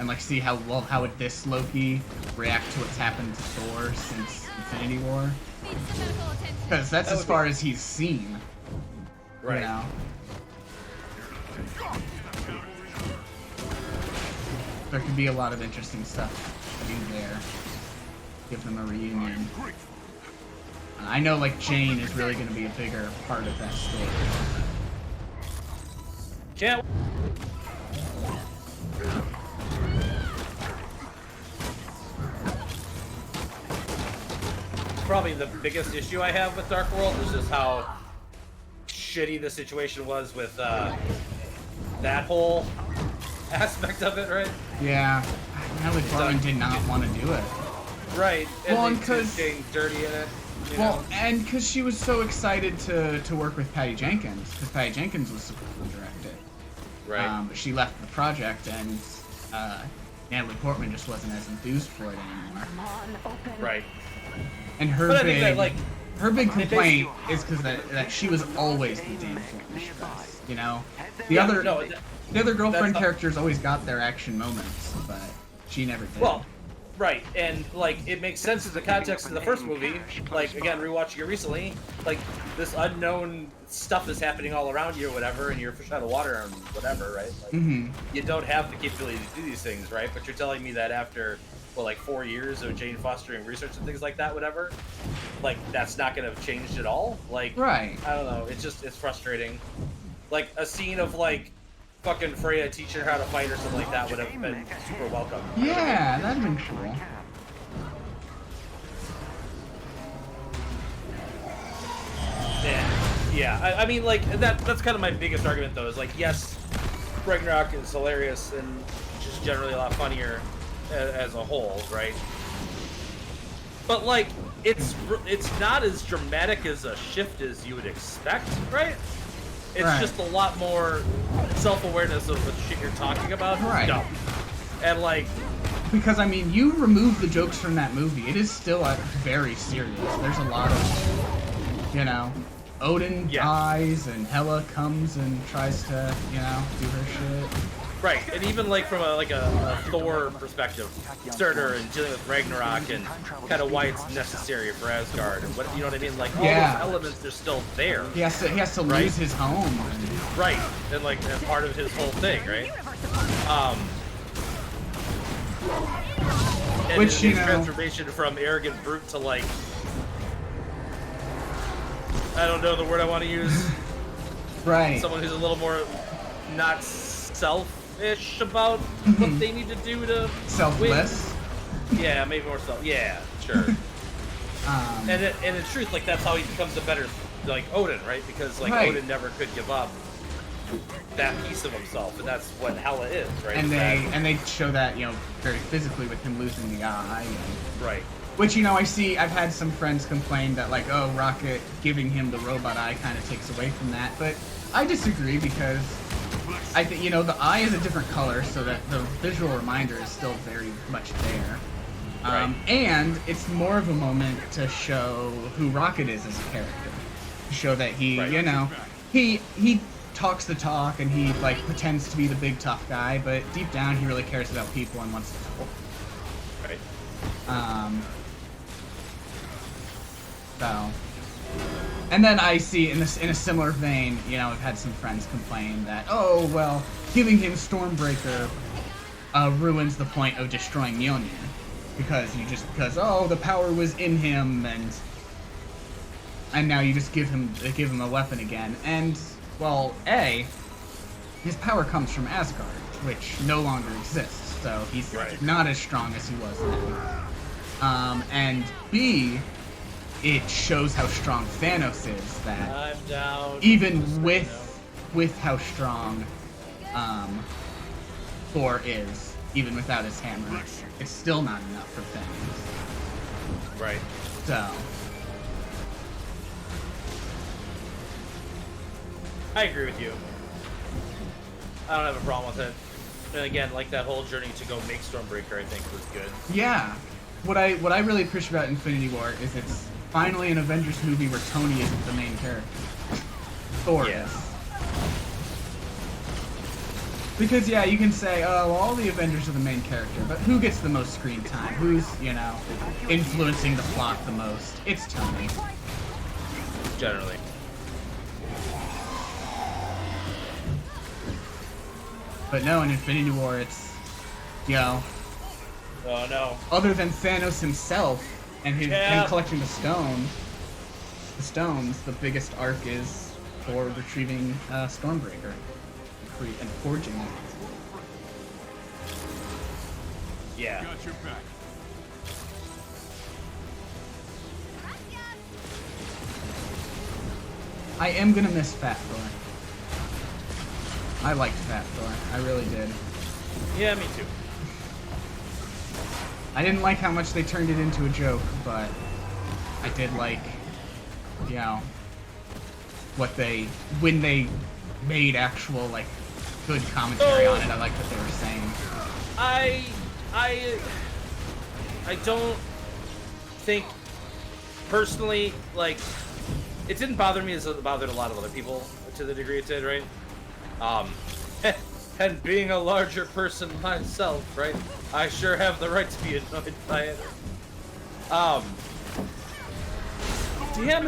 And see how would this Loki react to what's happened to Thor since Infinity War? Because that's as far as he's seen. Right. There could be a lot of interesting stuff to do there. Give them a reunion. I know Jane is really going to be a bigger part of that story. Can't. Probably the biggest issue I have with Dark World is just how shitty the situation was with that whole aspect of it, right? Yeah, Natalie Portman did not want to do it. Right, and well, because getting dirty in it. And because she was so excited to work with Patty Jenkins, because Patty Jenkins was supposed to direct it. Right. But she left the project, and Natalie Portman just wasn't as enthused for it anymore. Come on, open. Right. And her big complaint is because that she was always the damsel in distress. The other girlfriend characters always got their action moments, but she never did. Well, Right, and like it makes sense in the context of the first movie. Like again, rewatching it recently, like this unknown stuff is happening all around you or whatever, and you're a fish out of water and whatever, right? Like, you don't have the capability to do these things, right? But you're telling me that after like 4 years of Jane fostering research and things like that, whatever, like that's not going to have changed at all. Like, right? I don't know. It's frustrating. Like a scene of like fucking Freya teaching her how to fight or something like that would have been super welcome. Yeah, that'd been cool. Yeah. I mean, like that's kind of my biggest argument, though. Is like, yes, Ragnarok is hilarious and just generally a lot funnier as a whole, right? But like, it's not as dramatic as a shift as you would expect, right? It's just a lot more self-awareness of the shit you're talking about. Right. Dumb. And like, because I mean, you remove the jokes from that movie, it is still very serious. There's a lot of, you know, Odin dies and Hela comes and tries to, you know, do her shit. Right, and even like from a Thor perspective, Surtur and dealing with Ragnarok and kind of why it's necessary for Asgard and what, you know what I mean? Like all those elements are still there. He has to lose his home. And... Right, and like and part of his whole thing, right? And which his transformation from arrogant brute to like, I don't know the word I want to use. Right. Someone who's a little more not selfish about what they need to do to selfless. Win. Yeah, maybe more self. Yeah, sure. And in truth, like that's how he becomes a better like Odin, right? Because like Odin never could give up that piece of himself, and that's what Hela is, right? And they show that, you know, very physically with him losing the eye. And, right. Which, you know, I've had some friends complain that like, oh, Rocket giving him the robot eye kind of takes away from that, but I disagree because I think, you know, the eye is a different color, so that the visual reminder is still very much there. And it's more of a moment to show who Rocket is as a character, to show that he, you know, he talks the talk and he like pretends to be the big tough guy, but deep down he really cares about people and wants to help. Right. So, and then I see in a similar vein, you know, I've had some friends complain that, oh well, giving him Stormbreaker ruins the point of destroying Mjolnir because oh, the power was in him and now you just give him a weapon again. And well, his power comes from Asgard, which no longer exists, so he's not as strong as he was then. And B, it shows how strong Thanos is, that I'm down. even with how strong Thor is, even without his hammer, it's still not enough for Thanos. Right. So I agree with you. I don't have a problem with it. And again, like that whole journey to go make Stormbreaker, I think was good. Yeah. What I really appreciate about Infinity War is it's finally an Avengers movie where Tony isn't the main character. Thor is. Because yeah, you can say, oh, well, all the Avengers are the main character, but who gets the most screen time? Who's, you know, influencing the plot the most? It's Tony. Generally. But no, in Infinity War, it's, you know, oh no. Other than Thanos himself and him collecting the stones, the biggest arc is for retrieving Stormbreaker and forging it. Yeah. Got your back. I am gonna miss Fat Thor. I liked Fat Thor. I really did. Yeah, me too. I didn't like how much they turned it into a joke, but I did like, you know, when they made actual, like, good commentary on it. I like what they were saying. I don't think, personally, like, it didn't bother me as it bothered a lot of other people to the degree it did, right? And being a larger person myself, right? I sure have the right to be annoyed by it. Damn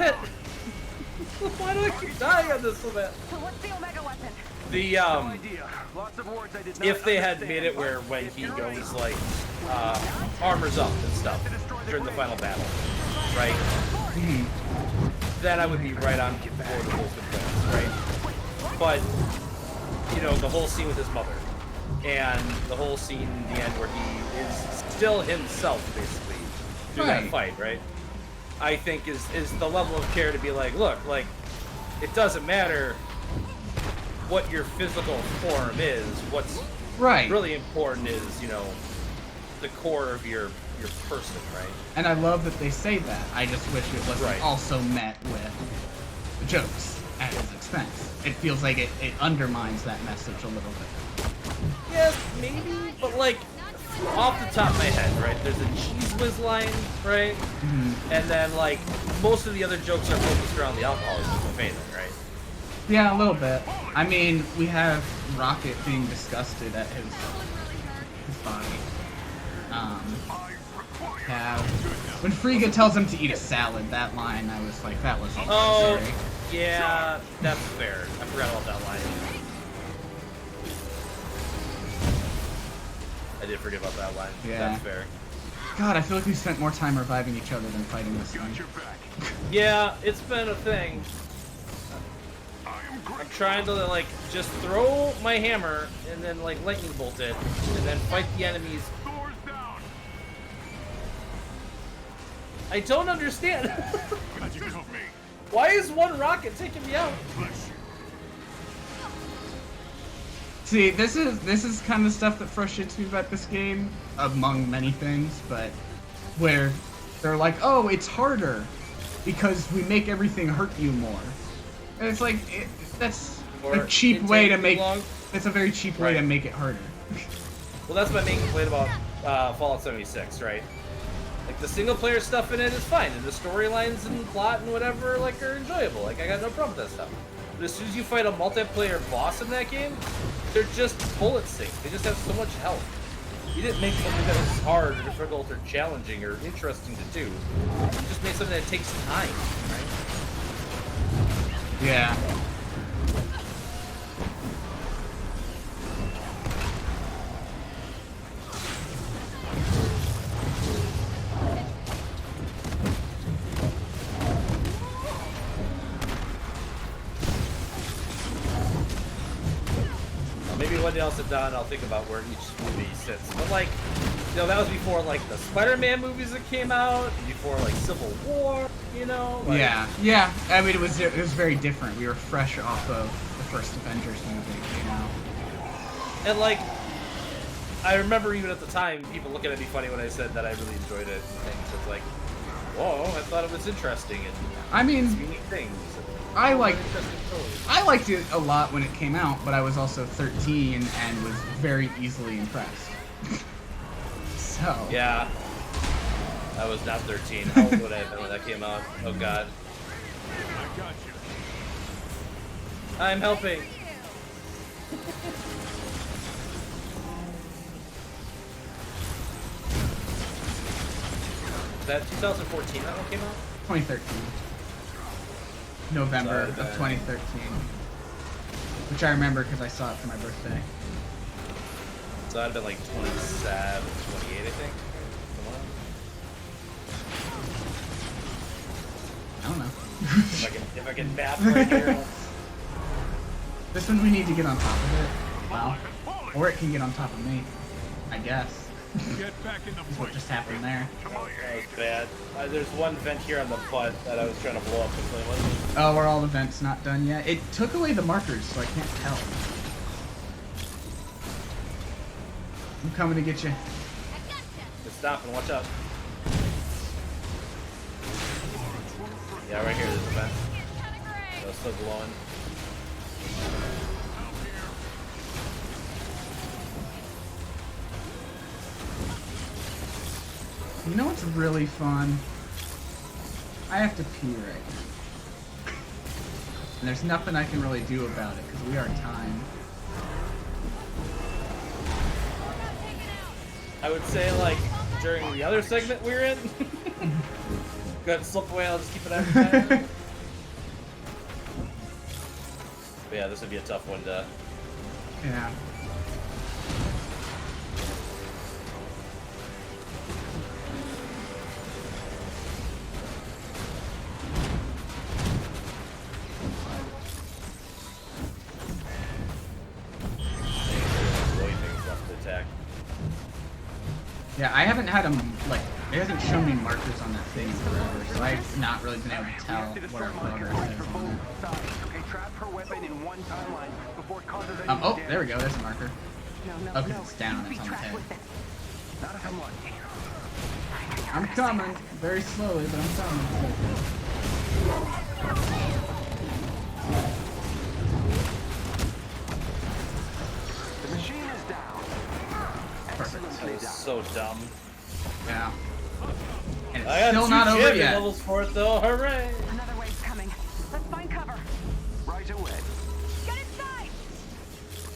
it! Why do I keep dying on this one, man? So what's the Omega weapon? The No idea. Lots of words I did not if they had understand. made it where when he goes like armors up and stuff during the final battle, right? Then I would be right on board with both of those, right? But you know, the whole scene with his mother, and the whole scene in the end where he is still himself, basically, through that fight, right? I think is the level of care to be like, look, like, it doesn't matter what your physical form is. What's really important is, you know, the core of your person, right? And I love that they say that. I just wish it wasn't also met with jokes at his expense. It feels like it undermines that message a little bit. Yes, maybe, but like, off the top of my head, right, there's a Cheese Whiz line, right? And then, like, most of the other jokes are focused around the alcoholism of Nathan, right? Yeah, a little bit. I mean, we have Rocket being disgusted at his body. When Frigga tells him to eat a salad, that line, I was like, that was unnecessary. Yeah, that's fair. I forgot about that line. I did forget about that line. Yeah. That's fair. God, I feel like we spent more time reviving each other than fighting this thing. Yeah, it's been a thing. I'm trying to, like, just throw my hammer and then, like, lightning bolt it, and then fight the enemies. I don't understand. Why is one rocket taking me out? See, this is kind of stuff that frustrates me about this game, among many things, but where they're like, oh, it's harder because we make everything hurt you more. And it's like, that's a cheap way to make, it's a very cheap way to make it harder. Well, that's my main complaint about Fallout 76, right? Like, the single-player stuff in it is fine, and the storylines and plot and whatever, like, are enjoyable. Like, I got no problem with that stuff. But as soon as you fight a multiplayer boss in that game, they're just bullet sinks. They just have so much health. You didn't make something that was hard or difficult or challenging or interesting to do. You just made something that takes time, right? Yeah. Maybe one day I'll sit down and I'll think about where each movie sits. But, like, you know, that was before, like, the Spider-Man movies that came out, before, like, Civil War, you know? Like, yeah. I mean, it was very different. We were fresh off of the first Avengers movie, you know? And, like, I remember even at the time, people looking at me funny when I said that I really enjoyed it and things. It's like, whoa, I thought it was interesting and I mean, unique things. I liked it a lot when it came out, but I was also 13 and was very easily impressed. So. Yeah. I was not 13. How old would I have been when that came out? Oh, God. I got you. I'm helping. Is that 2014 that one came out? 2013. November of 2013. Which I remember because I saw it for my birthday. So that'd have been like 27, 28, I think. I don't know. if I can math right here. This one we need to get on top of it. Well, or it can get on top of me. I guess. Get back in the Is what just happened there. That was bad. There's one vent here on the butt that I was trying to blow up completely. Oh, are all the vents not done yet? It took away the markers, so I can't tell. I'm coming to get you. Just stop and watch out. Yeah, right here, there's a vent. So it's still glowing. You know what's really fun? I have to pee right now. And there's nothing I can really do about it, because we are timed. I would say, like, during the other segment we're in. Go ahead and slip away, I'll just keep it advertising. But yeah, this would be a tough one to... Yeah. Yeah, I haven't had him, like, it hasn't shown me markers on that thing in forever, so I've not really been able to tell what our progress is on it. Oh, there we go, there's a marker. Oh, because it's down, it's on the head. I'm coming, very slowly, but I'm coming. The machine is down. Perfect. That was so dumb. Yeah. And I it's got still two not over champion yet. levels for it though, hooray! Another wave's coming. Let's find cover. Right away. Get inside!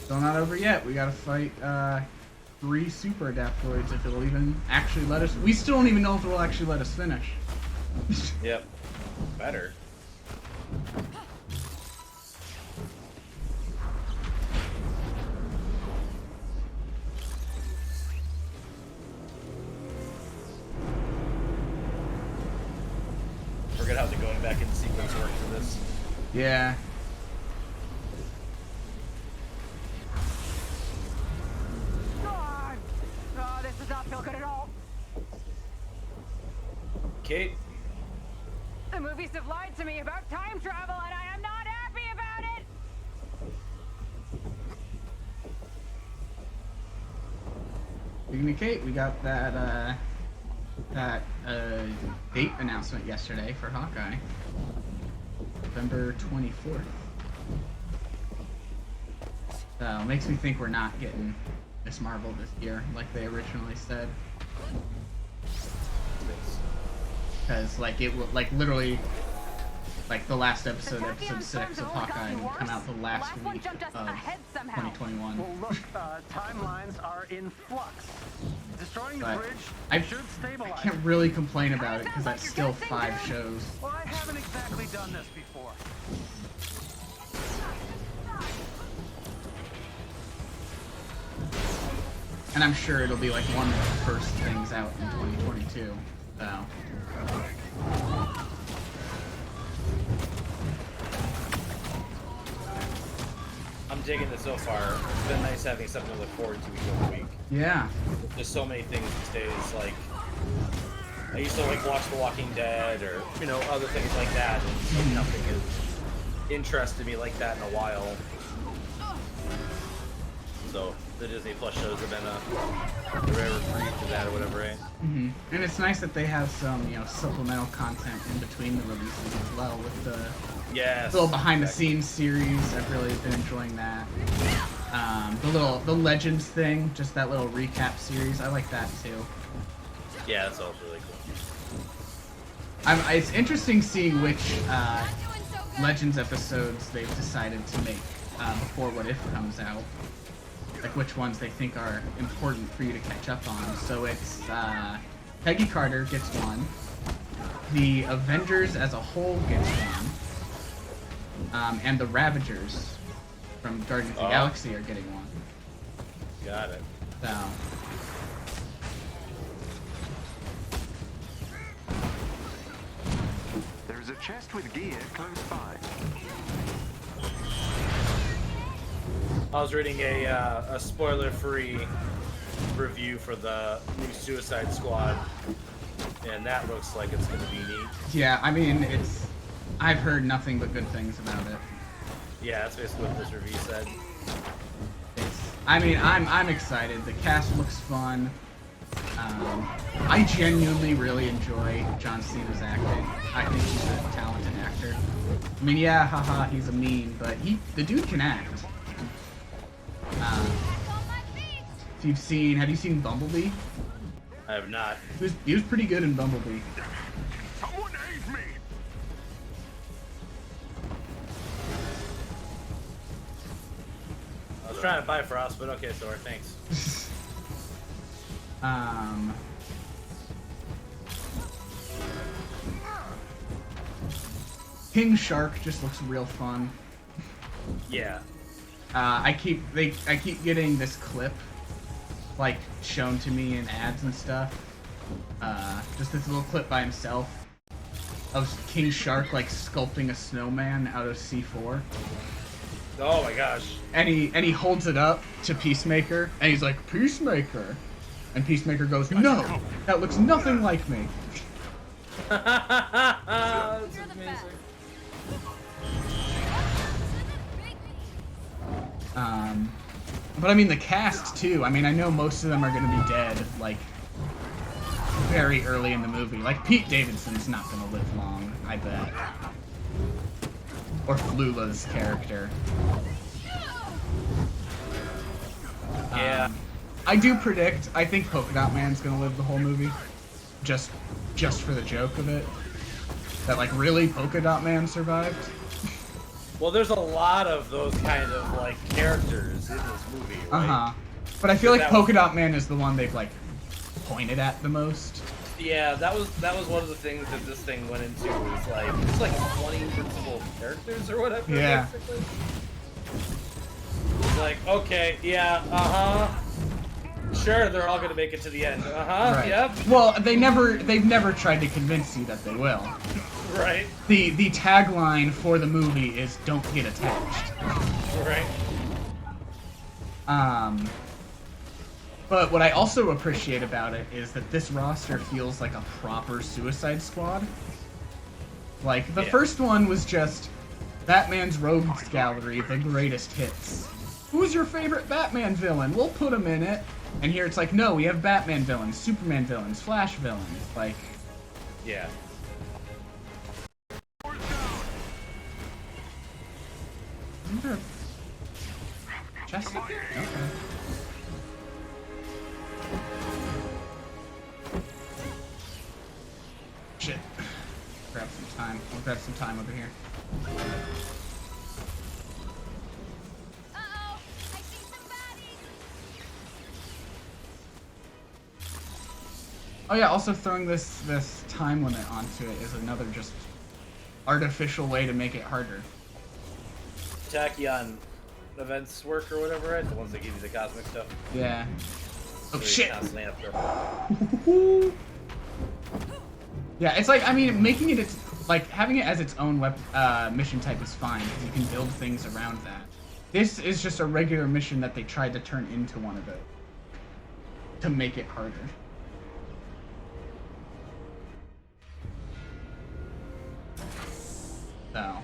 Still not over yet. We gotta fight 3 super adaptoids if it'll even actually let us. We still don't even know if it will actually let us finish. Yep. Better. Forget how the going back in sequence works for this. Yeah. God! Oh, this does not feel good at all. Kate? The movies have lied to me about time travel, and I am not happy about it! Speaking of Kate, we got that date announcement yesterday for Hawkeye. November 24th. So, makes me think we're not getting Miss Marvel this year, like they originally said. Because, like, it will, like, literally, like, the last episode, episode 6 of Hawkeye, would come out the last week of 2021. Well, look, timelines are in flux. Destroying the But bridge I should stabilize. can't really complain about it because that's still 5 shows. Well, I haven't exactly done this before. And I'm sure it'll be like one of the first things out in 2022. So. I'm digging this so far. It's been nice having something to look forward to week over week. Yeah. There's so many things these days, like I used to like watch The Walking Dead or, you know, other things like that, and nothing has interested me like that in a while. So the Disney Plus shows have been a rare treat for that or whatever, right? Mm-hmm. And it's nice that they have some, you know, supplemental content in between the releases as well with the little behind-the-scenes series. I've really been enjoying that. The Legends thing, just that little recap series. I like that too. Yeah, that's all really cool. It's interesting seeing which Legends episodes they've decided to make before What If comes out. Like which ones they think are important for you to catch up on. So it's Peggy Carter gets one. The Avengers as a whole gets one. And the Ravagers from Guardians of the Galaxy are getting one. Got it. So. There's a chest with gear close by. I was reading a spoiler-free review for the new Suicide Squad, and that looks like it's going to be neat. Yeah, I mean, I've heard nothing but good things about it. Yeah, that's basically what this review said. I mean, I'm excited. The cast looks fun. I genuinely really enjoy John Cena's acting. I think he's a talented actor. I mean, yeah, haha, he's a meme, but the dude can act. Have you seen Bumblebee? I have not. He was pretty good in Bumblebee. Someone aid me! I was trying to buy Frost, but okay, Thor, thanks. King Shark just looks real fun. Yeah. I keep getting this clip like shown to me in ads and stuff. Just this little clip by himself of King Shark like sculpting a snowman out of C4. Oh my gosh. And he holds it up to Peacemaker and he's like, "Peacemaker." And Peacemaker goes, "No, that looks nothing like me." That's You're the amazing. best. But I mean the cast too. I mean, I know most of them are gonna be dead, like very early in the movie. Like Pete Davidson's not gonna live long, I bet. Or Flula's character. Yeah. I do predict. I think Polka Dot Man's gonna live the whole movie, just for the joke of it. That like really Polka Dot Man survived. Well, there's a lot of those kind of like characters in this movie, right? But I feel like That Polka Dot Man is the one they've like pointed at the most. Yeah, that was one of the things that this thing went into. Was like it's like 20 principal characters or whatever. Yeah. Basically. It's like okay, yeah, sure, they're all gonna make it to the end. Right. Yep. Well, they've never tried to convince you that they will. Right. The tagline for the movie is "Don't get attached." Right. But what I also appreciate about it is that this roster feels like a proper Suicide Squad. Like, the first one was just Batman's Rogues Gallery, the greatest hits. Who's your favorite Batman villain? We'll put him in it. And here it's like, no, we have Batman villains, Superman villains, Flash villains. Like, Yeah. I wonder Chest? Okay. Shit. Grab some time. We'll grab some time over here. Uh-oh, I see some baddies. Oh yeah, also throwing this time limit onto it is another just artificial way to make it harder. Tachyon events work or whatever, right? The ones that give you the cosmic stuff. Yeah. Oh So you shit! constantly have to- Yeah, it's like, I mean, making it like having it as its own mission type is fine because you can build things around that. This is just a regular mission that they tried to turn into one of it to make it harder. So,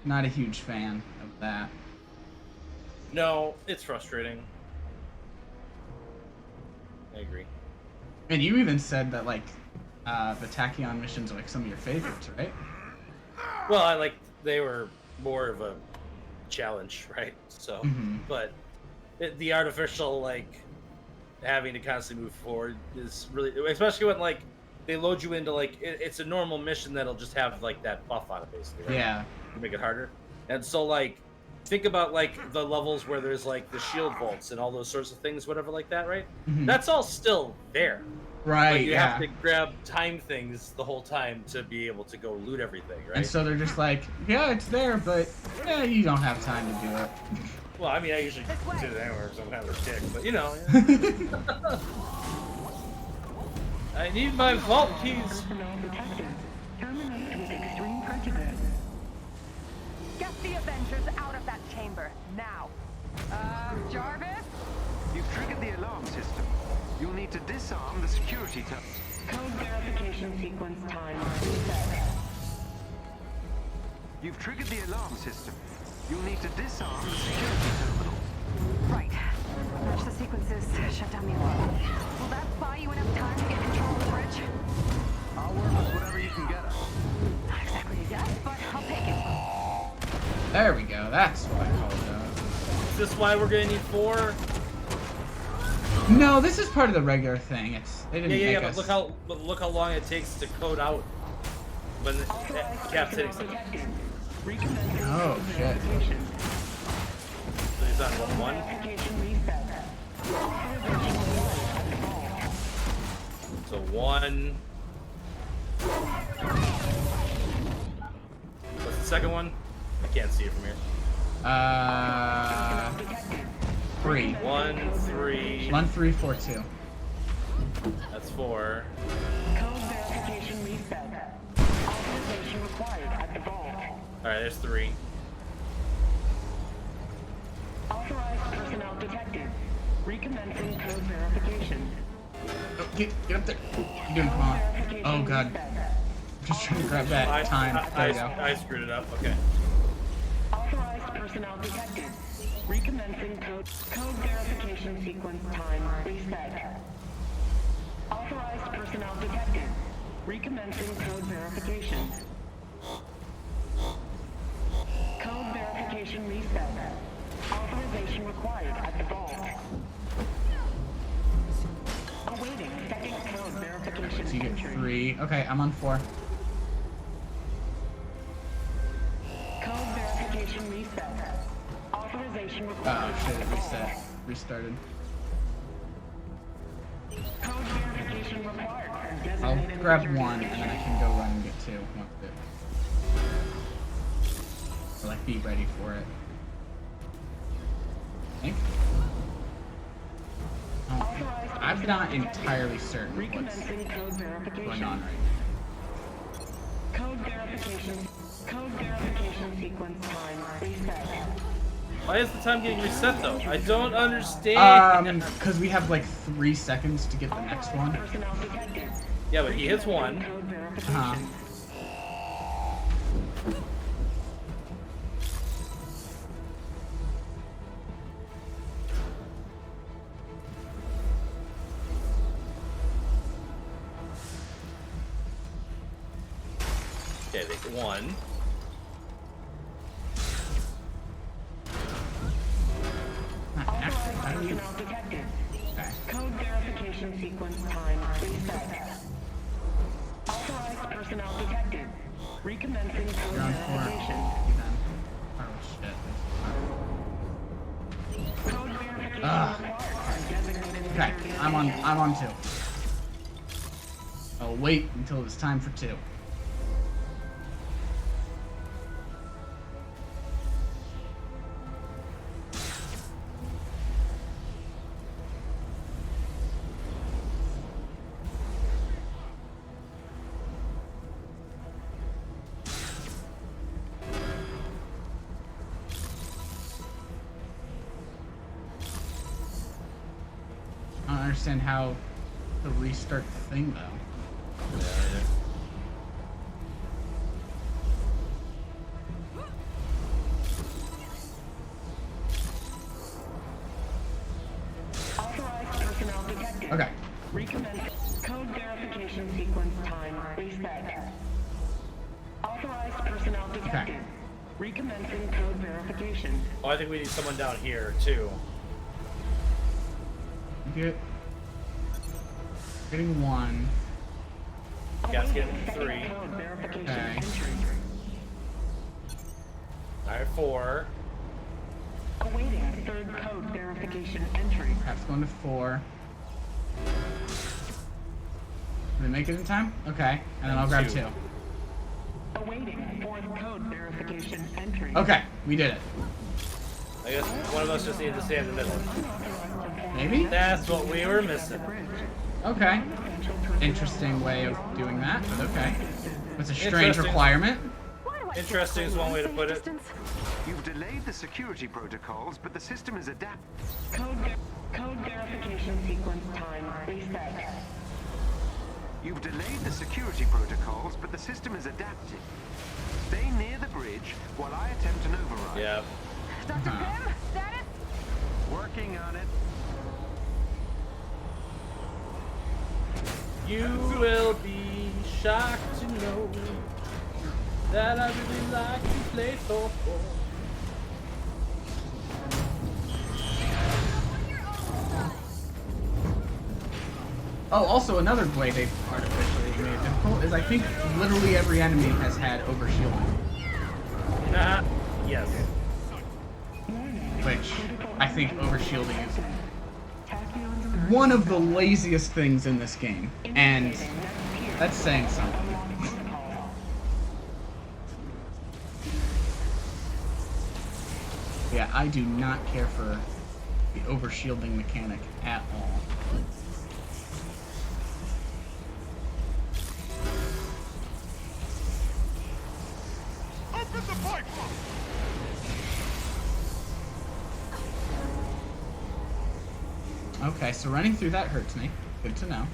not a huge fan of that. No, it's frustrating. I agree. And you even said that like the Tachyon missions are like some of your favorites, right? Well, they were more of a challenge, right? So, but the artificial like having to constantly move forward is really, especially when like they load you into like it's a normal mission that'll just have like that buff on it basically, right? Yeah. To make it harder. And so like think about like the levels where there's like the shield vaults and all those sorts of things, whatever like that, right? That's all still there. Right. But you have to grab time things the whole time to be able to go loot everything, right? And so they're just like, yeah, it's there, but yeah, you don't have time to do it. Well, I mean, I usually do it anywhere because I'm kind of a dick, but you know. I need my vault keys. Personnel detected. Terminate with extreme prejudice. Get the Avengers out of that chamber, now. Jarvis? You've triggered the alarm system. You'll need to disarm the security Code verification sequence time reset. You've triggered the alarm system. You'll need to disarm the security terminal. Right. Match the sequences, shut down the alarm. Will that buy you enough time to get control of the bridge? I'll work with whatever you can get us. Not exactly a yes, but I'll take it. There we go. That's what I called it. Is this why we're gonna need 4? No, this is part of the regular thing. They didn't Yeah. make But us. look how long it takes to code out when the cap's hitting something. Oh shit. So he's on 1-1. Verification reset. So 1. What's the second one? I can't see it from here. 3. 1, 3. 1, 3, 4, 2. That's 4. Code verification reset. Authorization required at the vault. Alright, there's 3. Authorized personnel detected. Recommencing code verification. Oh, get up there. You're doing come on. Oh god. I'm just trying to grab that time. There we go. I screwed it up. Okay. Authorized personnel detected. Recommencing code verification sequence time reset. Authorized personnel detected. Recommencing code verification. Code verification reset. Authorization required at the vault. Awaiting second code verification. So you get entry. 3. Okay, I'm on 4. Code verification reset. Authorization required. Oh shit, it reset. Restarted. Code verification required. I'll Designated grab security 1 and then I can go run and get 2. Once it. So like be ready for it. I think. Authorized I'm not entirely certain what's recommencing code verification. going on right Code verification sequence time reset. Why is the time getting reset though? I don't understand. Because we have like 3 seconds to get the next one. Personnel detected. Yeah, but he hits 1. Code verification. Uh-huh. Okay, they hit 1. Authorized How do you... personnel detected. Okay. Code verification sequence time reset. Authorized personnel detected. Recommencing code You're on 4. verification. You done. Oh shit. Code verification Ugh. required. Designated Okay, security I'm on 2. I'll wait until it's time for 2. I don't understand how to restart the thing though. Authorized personnel detected. Okay. Recommence code verification sequence time reset. Authorized personnel detected. Recommencing code verification. Oh, I think we need someone down here too. Getting 1. Gas getting Awaiting second 3. code verification Okay. entry. Alright, 4. Awaiting third code verification entry. Perhaps going to 4. Did we make it in time? Okay. And then I'll grab 2. Awaiting fourth code verification entry. Okay, we did it. I guess one of us just needed to stay in the middle. Maybe? That's what we were missing. Okay. Interesting way of doing that, but okay. It's a strange Interesting. requirement. Interesting is one way to put it. You've delayed the security protocols, but the system is adapted. Code verification sequence time reset. You've delayed the security protocols, but the system is adapted. Stay near the bridge while I attempt an override. Yeah. Dr. Pym, status? Working on it. You will be shocked to know that I really like to play football. Oh, also another way they've artificially made it difficult is I think literally every enemy has had overshielding. Nah. Yes. Which I think overshielding is one of the laziest things in this game, and that's saying something. Yeah, I do not care for the overshielding mechanic at all. Open the pipe! Okay, so running through that hurts me. Good to know.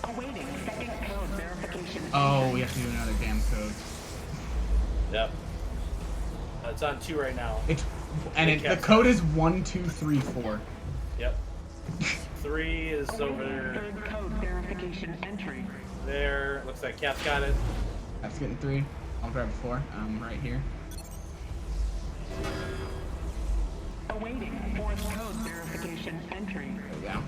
Awaiting second code verification. Oh, we have to do another damn code. Yep. It's on 2 right now. The code is 1, 2, 3, 4. Yep. 3 is over Third code verification entry. there. Looks like Cap's got it. Cap's getting 3. I'll grab 4. I'm right here. Awaiting fourth code verification entry. There we go.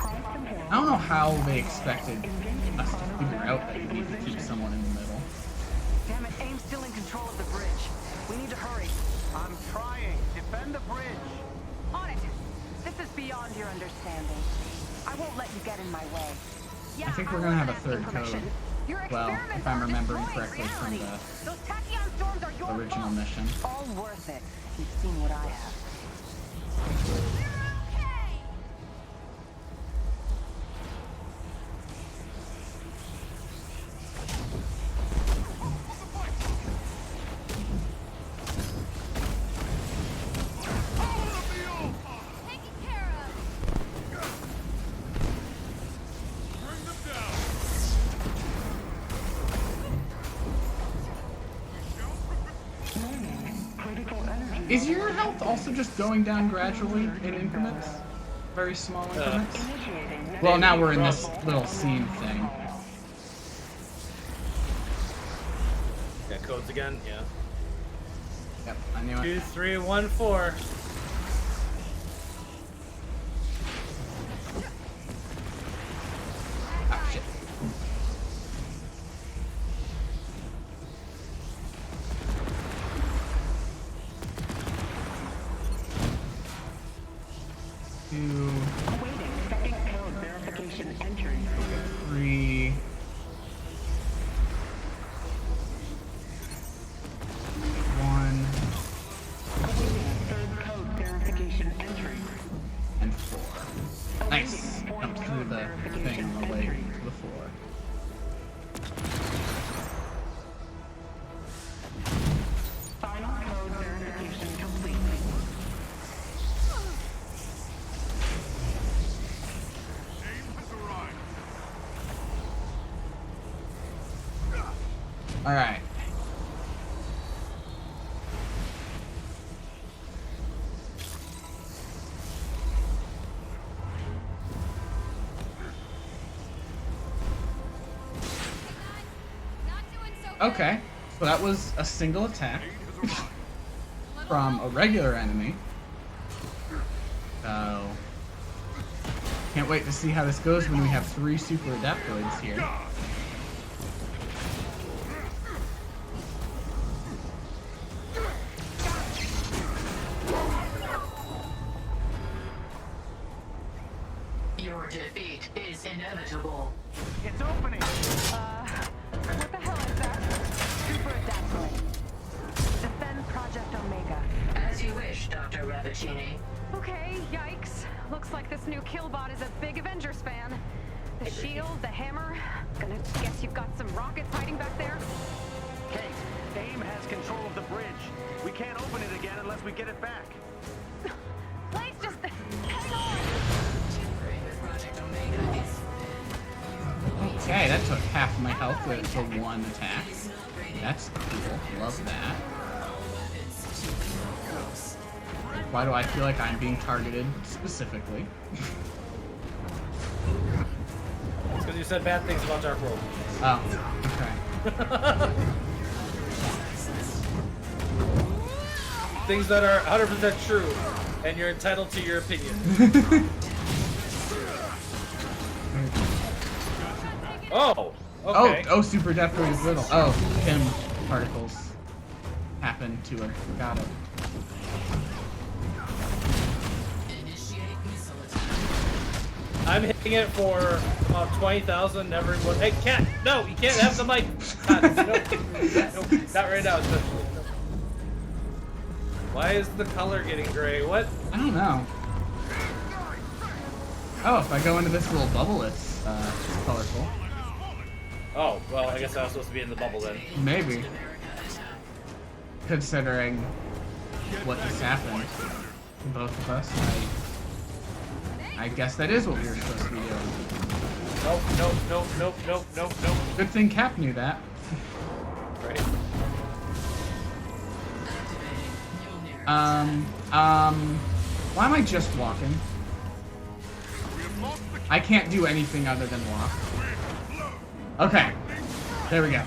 I don't know how they expected us to figure out that we need to keep someone in the middle. Damn it, AIM's still in control of the bridge. We need to hurry. I'm trying. Defend the bridge. On it. This is beyond your understanding. I won't let you get in my way. Yeah, I think we're gonna have a wasn't third asking code. permission. Your Well, experiments if I'm are remembering destroying correctly from reality. the Those tachyon storms are your original fault. mission. All worth it. You've seen what I have. Is your health also just going down gradually in increments? Very small increments? Well, now we're in this little scene thing. Got codes again? Yeah. Yep, I knew it. 2, 3, 1, 4. Ah, shit. Awaiting second code verification entry. 3. 1 Third code verification entry. and 4. Nice. Jumped through the thing on the way to the floor. Final code verification complete. AIM has arrived. All right. Okay, so that was a single attack from a regular enemy. So, can't wait to see how this goes when we have 3 super adaptoids here. Your defeat is inevitable. It's opening. What the hell is that? Super adaptoid. Defend Project Omega. As you wish, Dr. Ravicini. Okay, yikes. Looks like this new killbot is a big Avengers fan. The shield, the hammer. Gonna guess you've got some rockets hiding back there? Kate, AIM has control of the bridge. We can't open it again unless we get it back. Please just hang on! Okay, that took half my health for 1 attack. That's cool. Love that. Why do I feel like I'm being targeted specifically? It's because you said bad things about Dark World. Oh, okay. Things that are 100% true, and you're entitled to your opinion. Oh, okay. Oh, super adaptoid is little. Oh, Kim particles happen to her. Got it. I'm hitting it for about 20,000. Never. Hey, cat! No, you can't have the mic. God, no, not right now. Especially. No. Why is the color getting gray? What? I don't know. Oh, if I go into this little bubble, it's colorful. Oh, well, I guess I was supposed to be in the bubble then. Maybe. Considering what just happened to both of us, I guess that is what we were supposed to be doing. Nope. Good thing Cap knew that. Right. Why am I just walking? I can't do anything other than walk. Okay. There we go.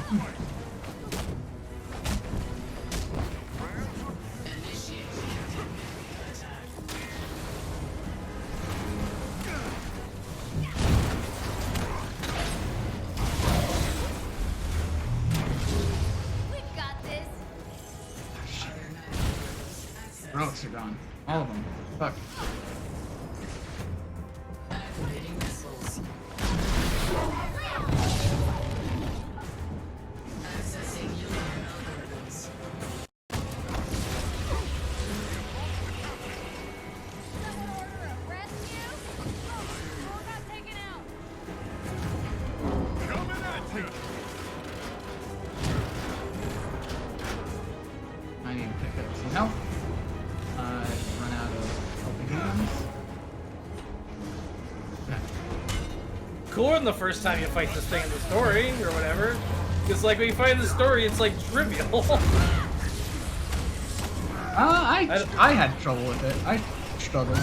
Relics are gone. All of them. Fuck. I need to pick up some health. Run out of helping hands. Okay. Cooler than the first time you fight this thing in the story, or whatever. Because, like, when you fight in the story, it's, like, trivial. I had trouble with it. I struggled.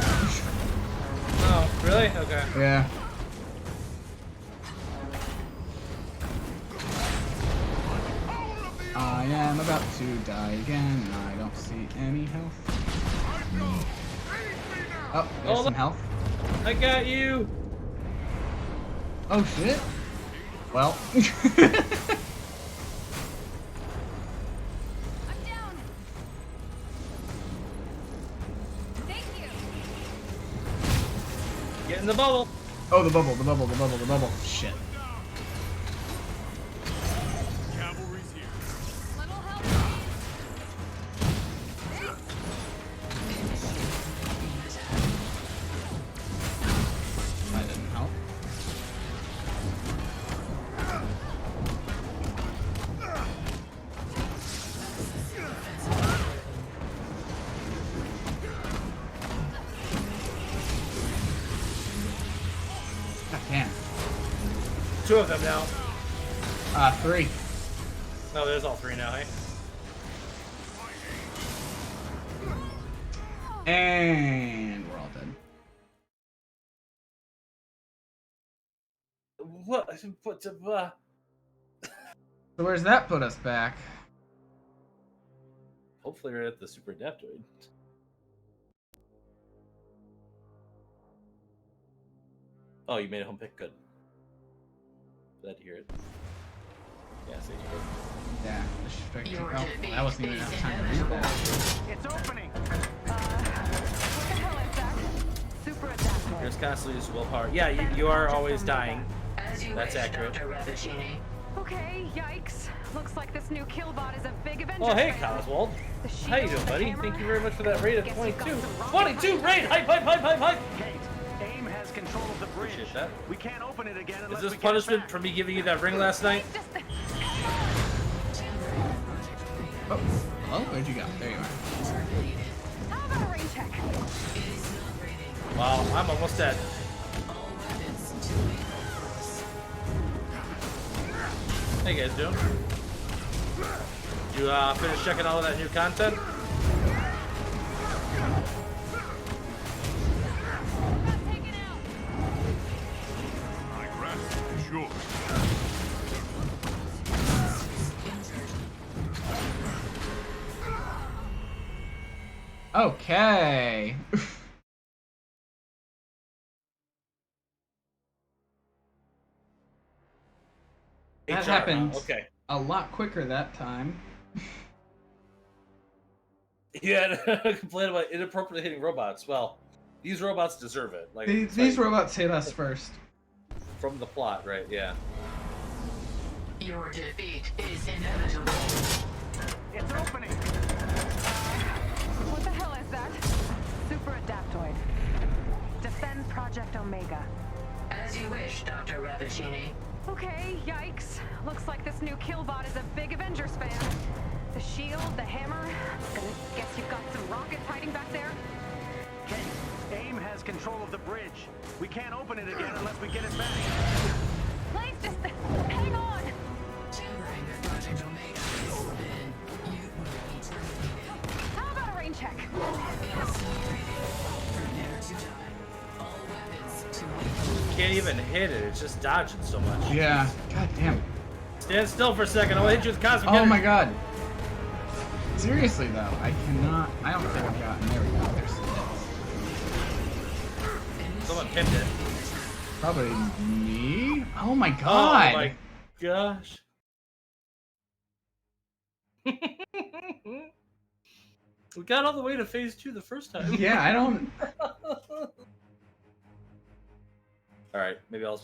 Oh, really? Okay. Yeah. I am about to die again, and I don't see any health. Oh, there's some health. I got you! Oh shit. Well. I'm down. Thank you. Get in the bubble! Oh, the bubble, the bubble, the bubble, the bubble. Shit. Cavalry's here. Little help. That didn't help. God damn. Two of them now. 3. No, there's all three now, hey? And we're all dead. What? So where's that put us back? Hopefully we're at the Super Adaptoid. Oh, you made a home pick? Good. Glad to hear it. Yeah, see you. Yeah, oh, that wasn't even enough time to read that. It's opening. What the hell is that? Super adaptoid. There's constantly this willpower. Yeah, you are always dying. As you That's wish, accurate. Dr. Ravachini. Okay, yikes. Looks like this new killbot is a big Avengers Oh, hey, fan. Coswald. The How you shield, doing, the buddy? hammer. Thank you very much for that raid of Guess you've got 22. some rocket 22 punch. raid! Hype! Kate, AIM has control of the bridge. Appreciate that. We can't open it again Is unless this we get it punishment back. for me giving you that ring last night? Just Oh, hello? Where'd you go? There you are. how about a rain check? Wow, I'm almost dead. How you guys doing? You finished checking all of that new content? I grasp. Sure. Okay. That HR, happened Okay. a lot quicker that time. You had a complaint about inappropriately hitting robots. Well, These robots deserve it. Like These robots hit us first. From the plot, right? Yeah. Your defeat is inevitable. It's opening. What the hell is that? Super Adaptoid. Defend Project Omega. As you wish, Dr. Ravicini. Okay, yikes. Looks like this new Killbot is a big Avengers fan. The shield, the hammer. Guess you've got some rockets hiding back there. Kate, AIM has control of the bridge. We can't open it again unless we get it back. Please just hang on. Tampering with Project Omega is forbidden. You will be terminated. How about a rain check? Prepare to die. All weapons to lethal. Can't even hit it. It's just dodging so much. Yeah. God damn. Stand still for a second. I'll hit you with cosmic Oh energy. my god. Seriously though, I cannot. I don't think I've gotten. There we go. There's some hits. Someone pinned it. Probably me. Oh my god. Oh my gosh. We got all the way to phase 2 the first time. Yeah, I don't. All right, maybe I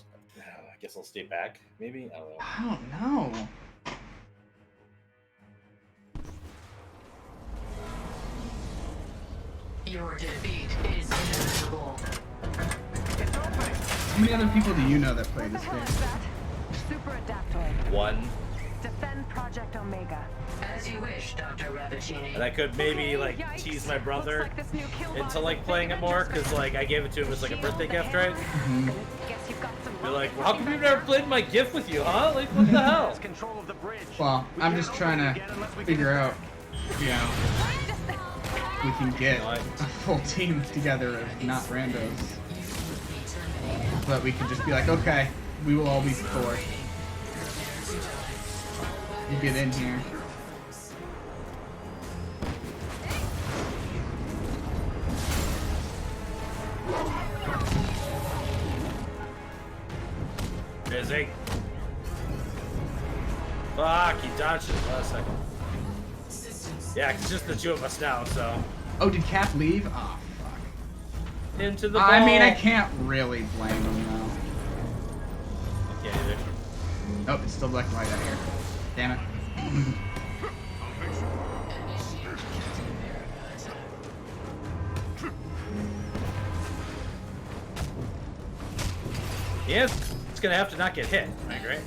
guess I'll stay back. Maybe I don't know. I don't know. Your defeat is inevitable. It's opening. How many other people do you know that play What the this hell game? is that? Super Adaptoid. 1, Defend Project Omega. As you wish, Dr. Ravicini. and I could maybe Okay, like yikes. tease my Looks brother like this new Killbot into is like a playing big it more, Avengers because fan. like I gave it to him as like a Shield, birthday the gift, right? hammer. Guess you've got some You're like, rockets well, how hiding come you've back never there? played my gift with you, huh? Like, what the hell? Has control of the bridge. Well, We I'm can't just open trying it to again unless we get figure it out, back. you know, we can get What? a full team together of not randos. So that we can just be like, okay, we will all be Thor. You get in here. Busy. Fuck, he dodged it last second. Yeah, it's just the two of us now, so. Oh, did Cap leave? Oh, fuck. Into the ball. I mean, I can't really blame him, though. I can't either. Nope, it's still black and white out here. Damn it. Yeah, it's gonna have to not get hit, right?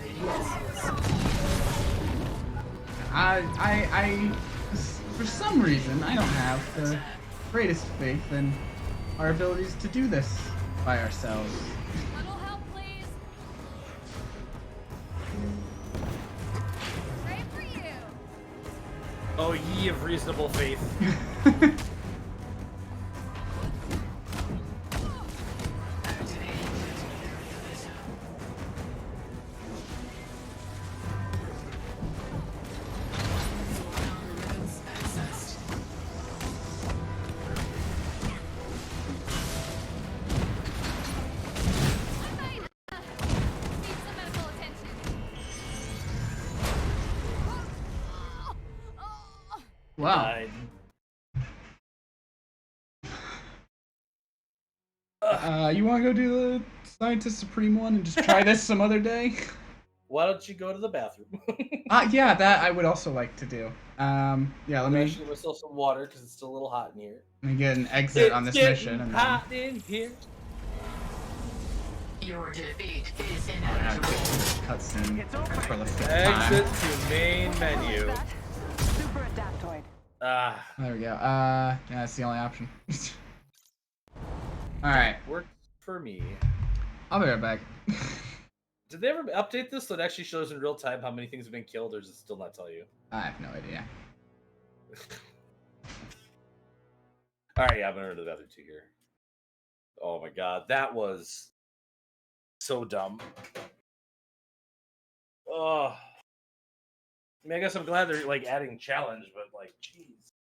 For some reason, I don't have the greatest faith in our abilities to do this by ourselves. Little help, please. Pray for you. Oh, ye of reasonable faith. I might need some medical attention. Wow. Died. You want to go do the Scientist Supreme one and just try this some other day? Why don't you go to the bathroom? Yeah, that I would also like to do. Yeah, let I'm me actually gonna myself some water because it's still a little hot in here. get an exit on this It's mission. getting And hot in here. Your defeat is then I'll have inevitable. a cutscene It's opening. for the fifth Exit time. to main menu. That? Super Adaptoid. There we go. Yeah, that's the only option. Alright, Worked for me. I'll be right back. Did they ever update this so it actually shows in real time how many things have been killed, or does it still not tell you? I have no idea. Alright, yeah, I'm gonna go to the bathroom too here. Oh my god, that was so dumb. Oh. I mean, I guess I'm glad they're like adding challenge, but like, jeez.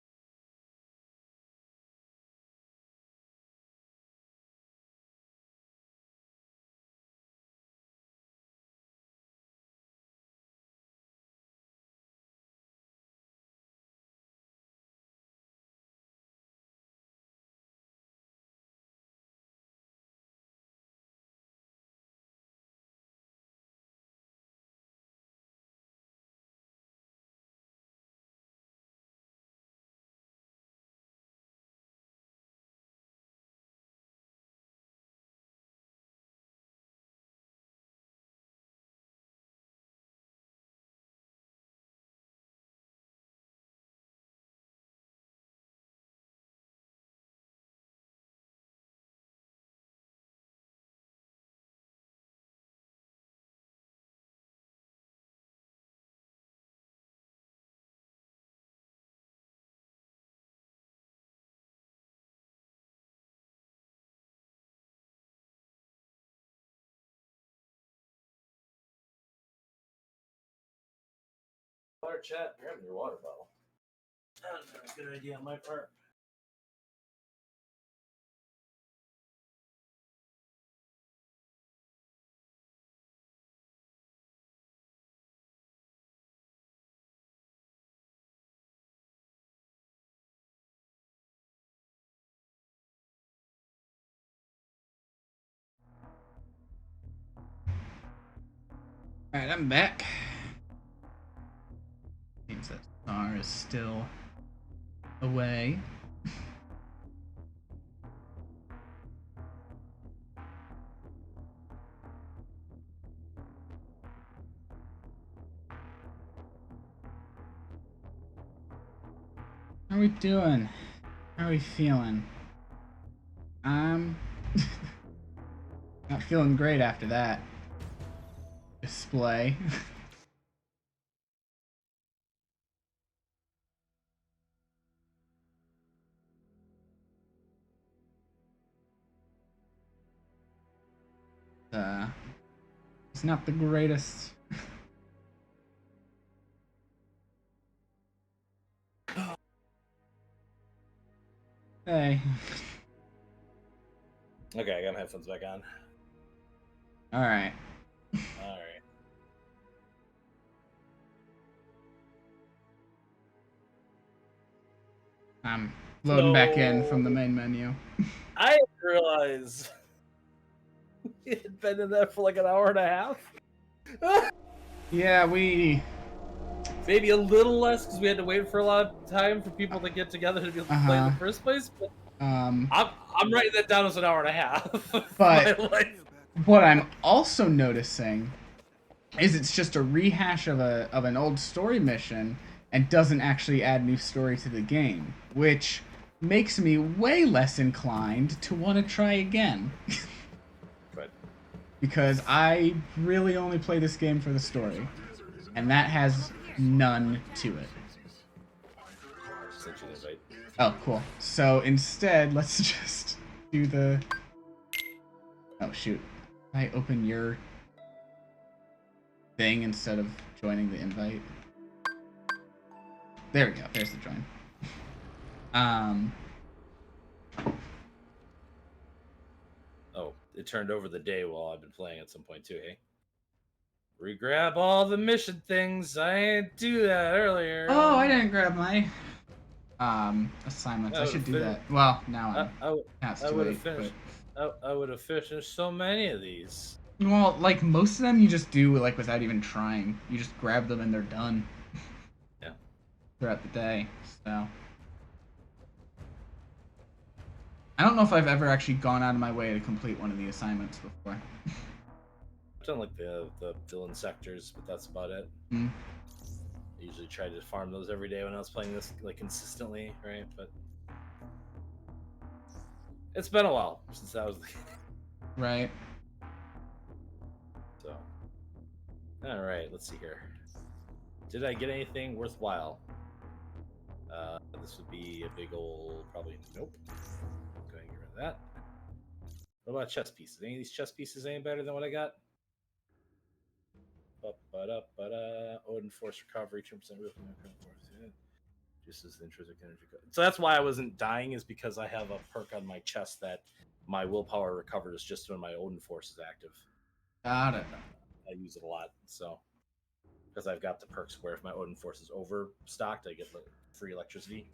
water, chat? Grab your water bottle. That was a good idea on my part. Alright, I'm back. Seems that Star is still away. How are we doing? How are we feeling? I'm not feeling great after that display. It's not the greatest. Hey. Okay, I got my headphones back on. Alright. Alright. I'm loading back in from the main menu. I didn't realize we had been in there for like an hour and a half. Yeah, we... Maybe a little less because we had to wait for a lot of time for people to get together to be able to play in the first place. But I'm writing that down as an hour and a half. But what I'm also noticing is it's just a rehash of an old story mission and doesn't actually add new story to the game, which makes me way less inclined to want to try again. Right. Because I really only play this game for the story, and that has none to it. Oh, cool. So instead, let's just do the... Oh, shoot. Can I open your thing instead of joining the invite? There we go. There's the join. Oh, it turned over the day while I've been playing at some point too, hey? Regrab all the mission things. I didn't do that earlier. Oh, I didn't grab my assignments. I should do that. Well, now I would have finished. I would have finished so many of these. Well, like most of them, you just do like without even trying. You just grab them and they're done. Yeah. Throughout the day, so. I don't know if I've ever actually gone out of my way to complete one of the assignments before. I've done like the villain sectors, but that's about it. Mm. I usually try to farm those every day when I was playing this like consistently, right? But it's been a while since that was the Right. So, all right, let's see here. Did I get anything worthwhile? This would be a big old probably nope. Go ahead and get rid of that. What about chess pieces? Any of these chess pieces any better than what I got? Odin Force Recovery, 2% real force. Just as the intrinsic energy. So that's why I wasn't dying, is because I have a perk on my chest that my willpower recovers just when my Odin Force is active. Got it. I use it a lot, so because I've got the perks where if my Odin Force is overstocked, I get free electricity.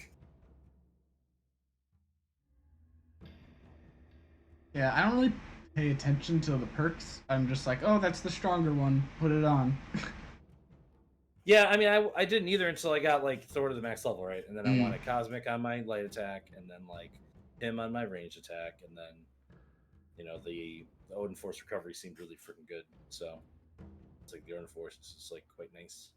Yeah, I don't really pay attention to the perks. I'm just like, oh, that's the stronger one. Put it on. Yeah, I mean, I didn't either until I got like Thor to the max level, right? And then I wanted Cosmic on my light attack, and then like him on my range attack, and then the Odin Force recovery seemed really freaking good. So it's like the Odin Force is just like quite nice.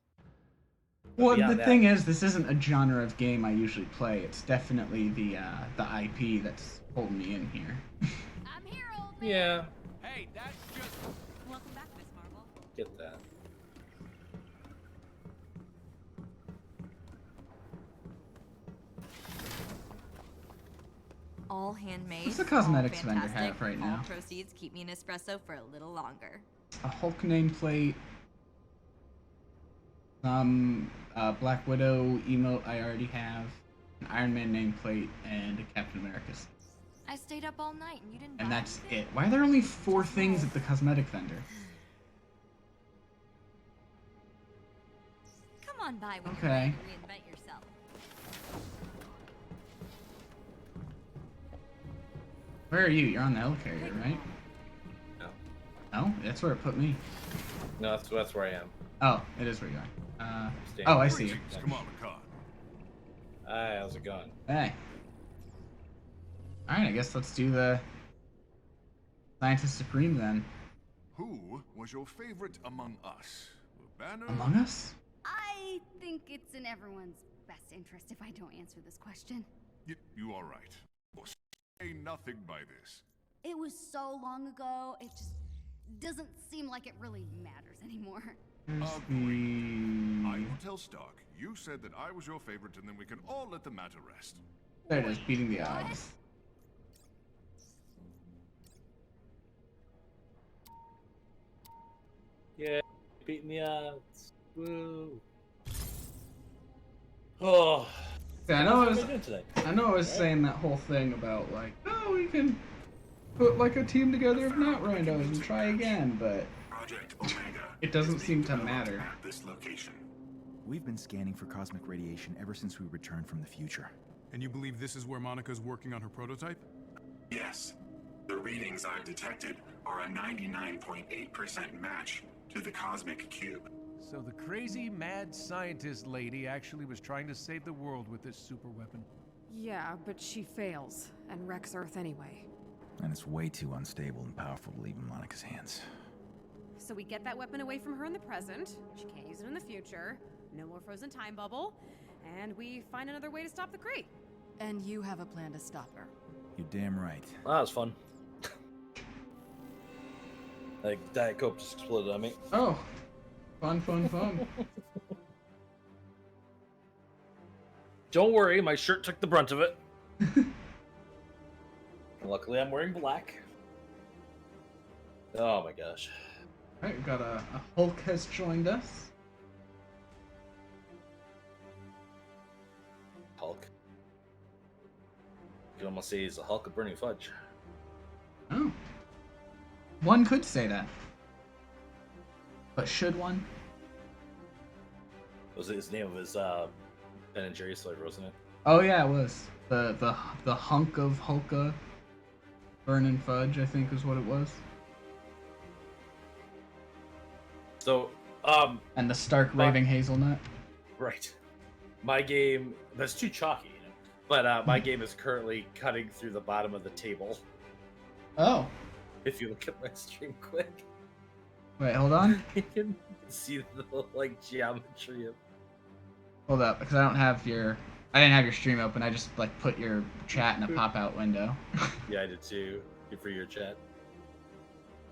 Well, the thing is, this isn't a genre of game I usually play. It's definitely the IP that's holding me in here. I'm here, old man. Yeah. Hey, that's just... Welcome back, Miss Marvel. Get that. All handmade. What's the cosmetics vendor have right now? All proceeds keep me an espresso for a little longer. A Hulk nameplate. Black Widow emote I already have, an Iron Man nameplate, and a Captain America. I stayed up all night and you didn't. And buy that's anything? it. Why are there only 4 things at the cosmetic vendor? Come on by when Okay. you're ready to reinvent yourself. Where are you? You're on the helicarrier, right? No. No? That's where it put me. No, that's where I am. Oh, it is where you are. Staying Oh, I see you. Come on, Khan. Hi, how's it going? Hey. Alright, I guess let's do the Scientist Supreme then. Who was your favorite among us? Banner? Among Us? I think it's in everyone's best interest if I don't answer this question. You are right. Or say nothing by this. It was so long ago, it just doesn't seem like it really matters anymore. Here's I the... will tell Stark. You said that I was your favorite, and then we can all let the matter rest. There it is, beating the odds. Yeah, beating the odds. Woo. Oh. Yeah, I know What am I doing today? I was saying that whole thing about like, oh, we can put like a team together of not randos and try again, but it doesn't seem to matter. This location. We've been scanning for cosmic radiation ever since we returned from the future. And you believe this is where Monica's working on her prototype? Yes. The readings I've detected are a 99.8% match to the cosmic cube. So the crazy, mad scientist lady actually was trying to save the world with this super weapon. Yeah, but she fails and wrecks Earth anyway. And it's way too unstable and powerful to leave in Monica's hands. So we get that weapon away from her in the present, she can't use it in the future, no more frozen time bubble, and we find another way to stop the crate. And you have a plan to stop her. You're damn right. Well, that was fun. Like, Diet Coke just exploded on me. Oh. Fun, fun, fun. Don't worry, my shirt took the brunt of it. Luckily, I'm wearing black. Oh my gosh. Alright, we've got a Hulk has joined us. Hulk. You can almost say he's a Hulk of burning fudge. Oh. One could say that. But should one? Was it his name of his Ben and Jerry's flavor, wasn't it? Oh yeah, it was. The hunk of Hulka burning fudge, I think is what it was. So, and the Stark raving hazelnut. Right. My game, that's too chalky, you know? But my game is currently cutting through the bottom of the table. Oh. If you look at my stream quick. Wait, hold on. You can see the like geometry of. Hold up, because I didn't have your stream open. I just like put your chat in a pop-out window. Yeah, I did too. Good for your chat.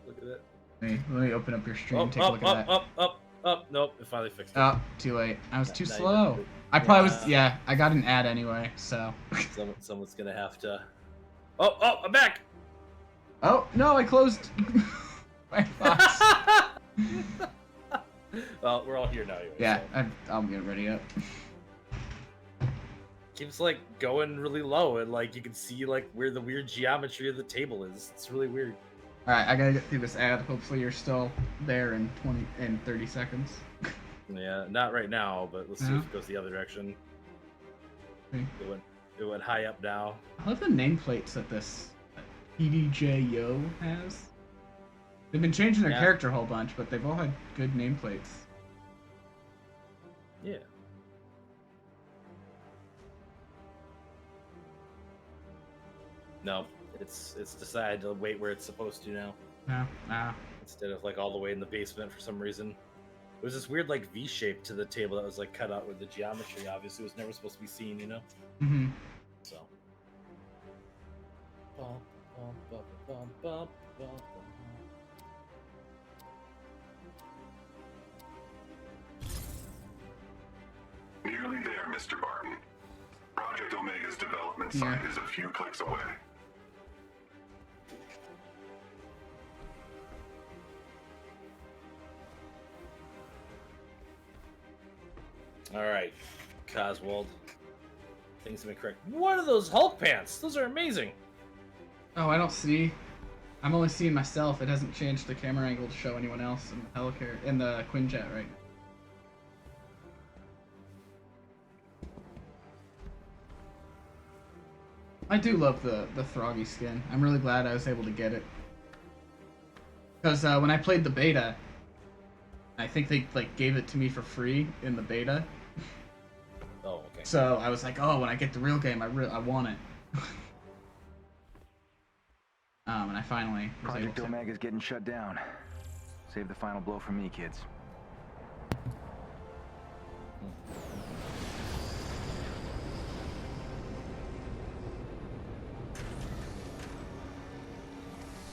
Look at it. Let me open up your stream. Take a look at that. Up. Nope, it finally fixed it. Oh, too late. I was too Now slow. I probably was. Yeah, I got an ad anyway, so. Someone's gonna have to. Oh, I'm back. Oh no, I closed. My box. Well, we're all here now. Anyway, yeah, so. I'll get ready up. Keeps like going really low, and like you can see like where the weird geometry of the table is. It's really weird. All right, I gotta get through this ad. Hopefully, you're still there in 30 seconds. Yeah, not right now, but let's see if it goes the other direction. Okay. It went high up now. I love the nameplates that this PDJ Yo has. They've been changing their character a whole bunch, but they've all had good nameplates. Yeah. No, it's decided to wait where it's supposed to now. No. Instead of like all the way in the basement for some reason. It was this weird like V shape to the table that was like cut out with the geometry. Obviously, was never supposed to be seen, you know. Mm-hmm. So. Nearly there, Mr. Barton. Project Omega's development site is a few clicks away. All right, Coswold. Things have been correct. What are those Hulk pants? Those are amazing. Oh, I don't see. I'm only seeing myself. It hasn't changed the camera angle to show anyone else in the in the Quinjet right now. I do love the Throggy skin. I'm really glad I was able to get it. Because when I played the beta, I think they like gave it to me for free in the beta. Oh, okay. So I was like, oh, when I get the real game, I want it. And I finally was Project able to. Omega's getting shut down. Save the final blow for me, kids.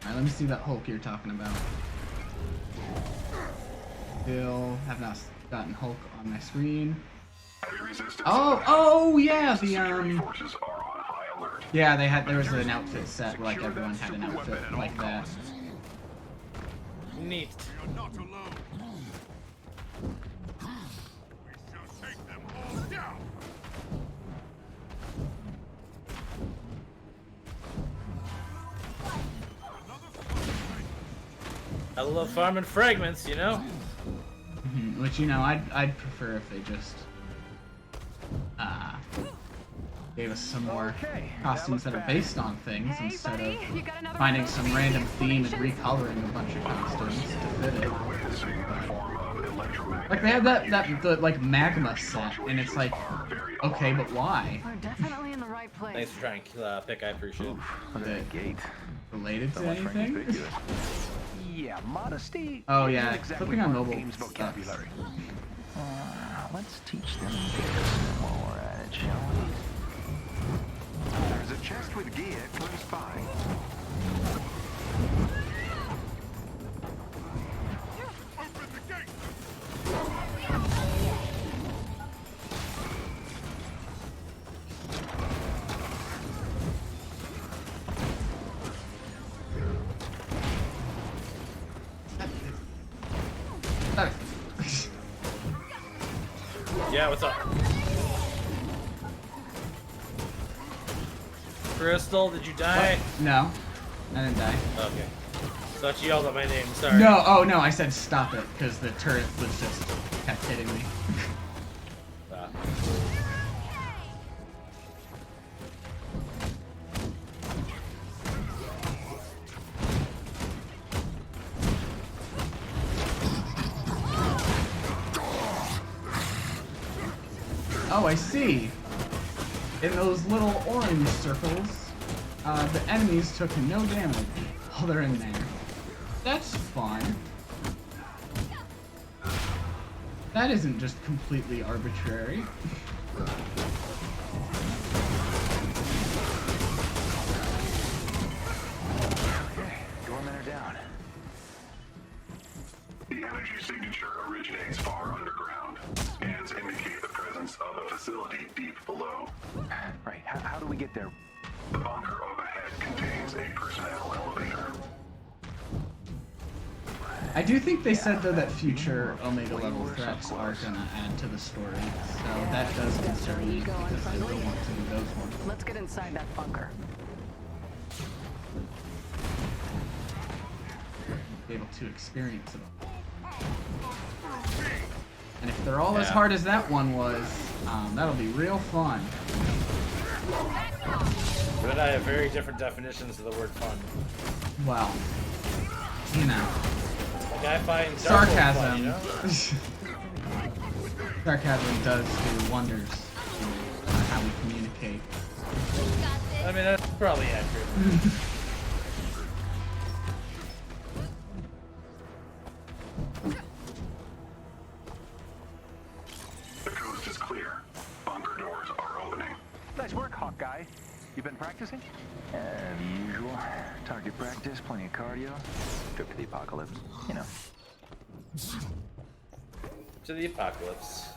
Alright, let me see that Hulk you're talking about. Still have not gotten Hulk on my screen. Oh yeah, the yeah, there was an outfit set where like everyone had an outfit like that. Neat. You're not alone. We shall take them all down. I love farming fragments, you know? Which, you know, I'd prefer if they just gave us some more costumes that are based on things instead of finding some random theme and recoloring a bunch of costumes to fit it. Like they have the like magma set, and it's like, okay, but why? We're definitely in the right place. Thanks for trying to pick. I appreciate it. Look at that gate. Related to anything? Yeah, modesty. Oh yeah, exactly flipping on mobile game's sucks. vocabulary. Let's teach them this while we're at it, shall we? There's a chest with gear close by. Open the gate. Yeah, what's up? Crystal, did you die? What? No, I didn't die. Okay. Thought you yelled out my name, sorry. No, oh no, I said stop it, because the turret was just kept hitting me. Oh, I see. In those little orange circles, the enemies took no damage while they're in there. That's fun. That isn't just completely arbitrary. Okay, doormen are down. The energy signature originates far underground. Scans indicate the presence of a facility deep below. Right, how do we get there? The bunker overhead contains a personnel elevator. I do think they said though that future Omega level threats are gonna add to the story, so that does concern me because I will want to do those ones. Let's get inside that bunker. Be able to experience it all. And if they're all as hard as that one was, that'll be real fun. But I have very different definitions of the word fun. Well, you know. Like I find sarcasm. Fun, you know? Sarcasm does do wonders on how we communicate. I mean, that's probably accurate. The coast is clear. Bunker doors are opening. Nice work, Hawkeye. You been practicing? The usual. Target practice, plenty of cardio. Trip to the apocalypse. You know. To the apocalypse.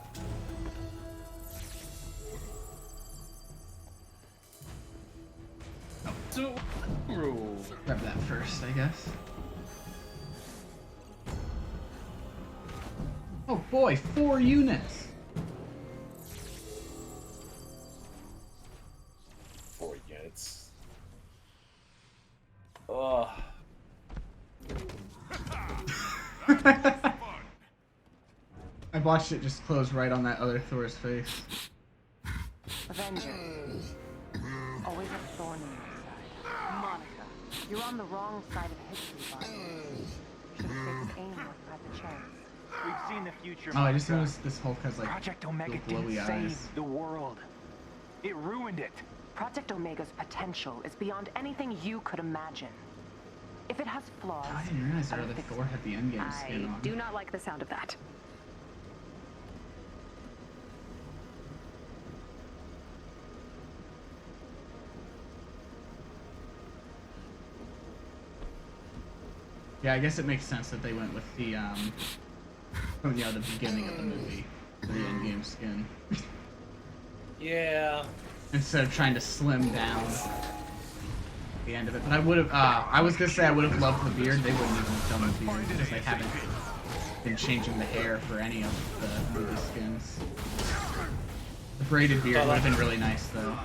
So, grab that first, I guess. Oh boy, 4 units! I watched it just close right on that other Thor's face. Avengers. Always a thorn in your side. Monica, you're on the wrong side of history, buddy. Should have taken aim when you had the chance. We've seen the future. Oh, I just noticed this Hulk has like Project Omega little glowy didn't eyes. save the world. It ruined it. Project Omega's potential is beyond anything you could imagine. If it has flaws, Oh, I didn't realize our other Thor had the Endgame skin on. I do not like the sound of that. Yeah, I guess it makes sense that they went with the from the beginning of the movie, the Endgame skin, Yeah. instead of trying to slim down the end of it. But I would have, I was gonna say I would have loved the beard. They wouldn't even have done the beard because they haven't been changing the hair for any of the movie skins. The braided beard would have been really nice though.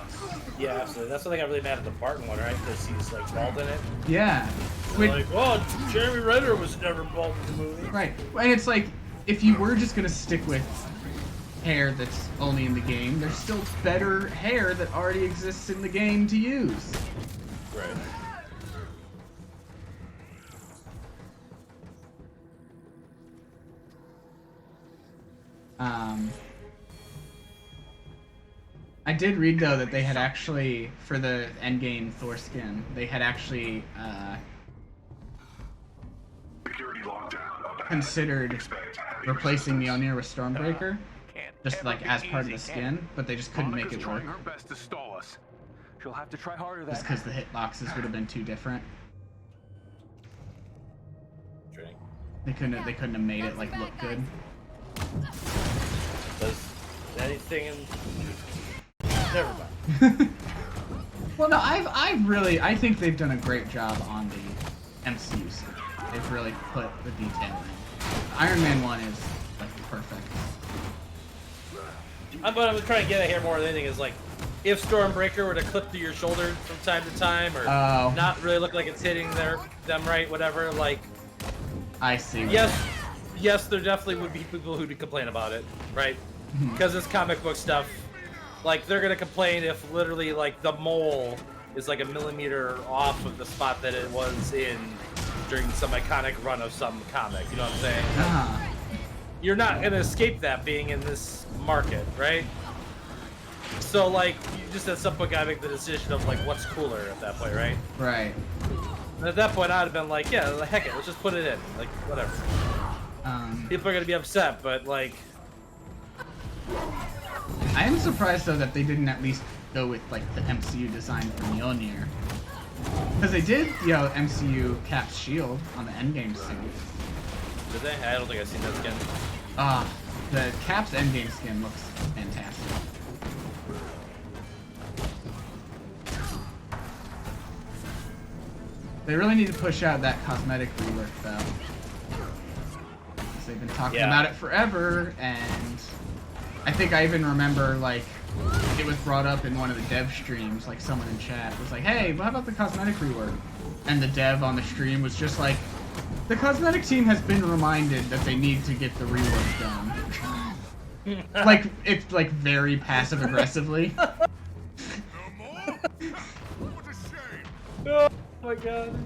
Yeah, absolutely. That's something I really mad at the Barton one, right? Because he's like bald in it. Yeah. They're like, oh, Jeremy Renner was never bald in the movie. Right. And it's like, if you were just gonna stick with hair that's only in the game, there's still better hair that already exists in the game to use. Right. I did read though that they had actually, for the Endgame Thor skin, they had actually considered replacing Mjolnir with Stormbreaker, just like as part of the skin, but they just couldn't make it work. Her best to stall us. She'll have to try harder. Just because the hitboxes would have been too different. They couldn't have made it like look good. Does anything in... Never mind. Well, no, I think they've done a great job on the MCU stuff. They've really put the detail in. Iron Man 1 is like perfect. What I'm trying to get at here more than anything is like, if Stormbreaker were to clip through your shoulder from time to time, or not really look like it's hitting them right, whatever, like... I see. Yes, there definitely would be people who'd complain about it, right? Because it's comic book stuff. Like, they're gonna complain if literally, like, the mole is like a millimeter off of the spot that it was in during some iconic run of some comic, you know what I'm saying? You're not gonna escape that being in this market, right? So, like, you just at some point gotta make the decision of, like, what's cooler at that point, right? Right. And at that point, I'd have been like, yeah, heck it, let's just put it in. Like, whatever. People are gonna be upset, but, like... I am surprised, though, that they didn't at least go with, like, the MCU design for Mjolnir. Because they did, you know, MCU Cap's shield on the Endgame suit. Did they? I don't think I've seen that skin. The Cap's Endgame skin looks fantastic. They really need to push out that cosmetic rework, though. Because they've been talking about it forever, and I think I even remember, like, it was brought up in one of the dev streams, like, someone in chat was like, hey, what about the cosmetic rework? And the dev on the stream was just like, the cosmetic team has been reminded that they need to get the rework done. Like, it's, like, very passive-aggressively. Oh my god.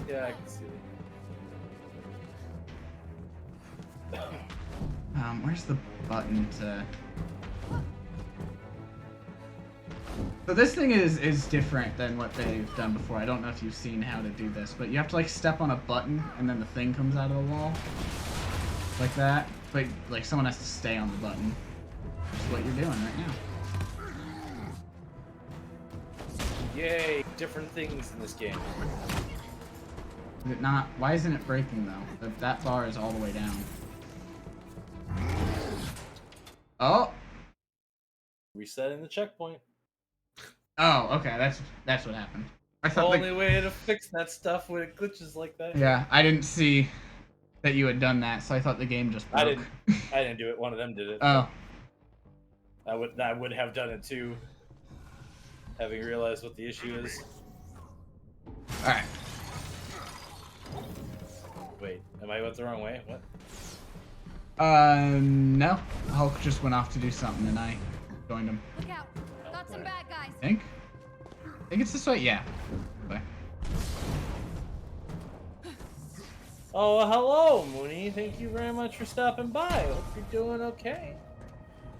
Yeah, I can see that. Where's the button to... So this thing is different than what they've done before. I don't know if you've seen how to do this, but you have to, like, step on a button, and then the thing comes out of the wall. Like that. But, like, someone has to stay on the button. Which is what you're doing right now. Yay, different things in this game. Is it not? Why isn't it breaking, though? That bar is all the way down. Oh! Resetting the checkpoint. Oh, okay, that's what happened. I thought the only way to fix that stuff when it glitches like that. Yeah, I didn't see that you had done that, so I thought the game just broke. I didn't do it. One of them did it. Oh. I would have done it too, having realized what the issue is. Alright. Wait, am I went the wrong way? What? No. Hulk just went off to do something, and I joined him. Look out! Got some bad guys. I think it's this way. Yeah. Okay. Oh, hello, Mooney. Thank you very much for stopping by. Hope you're doing okay.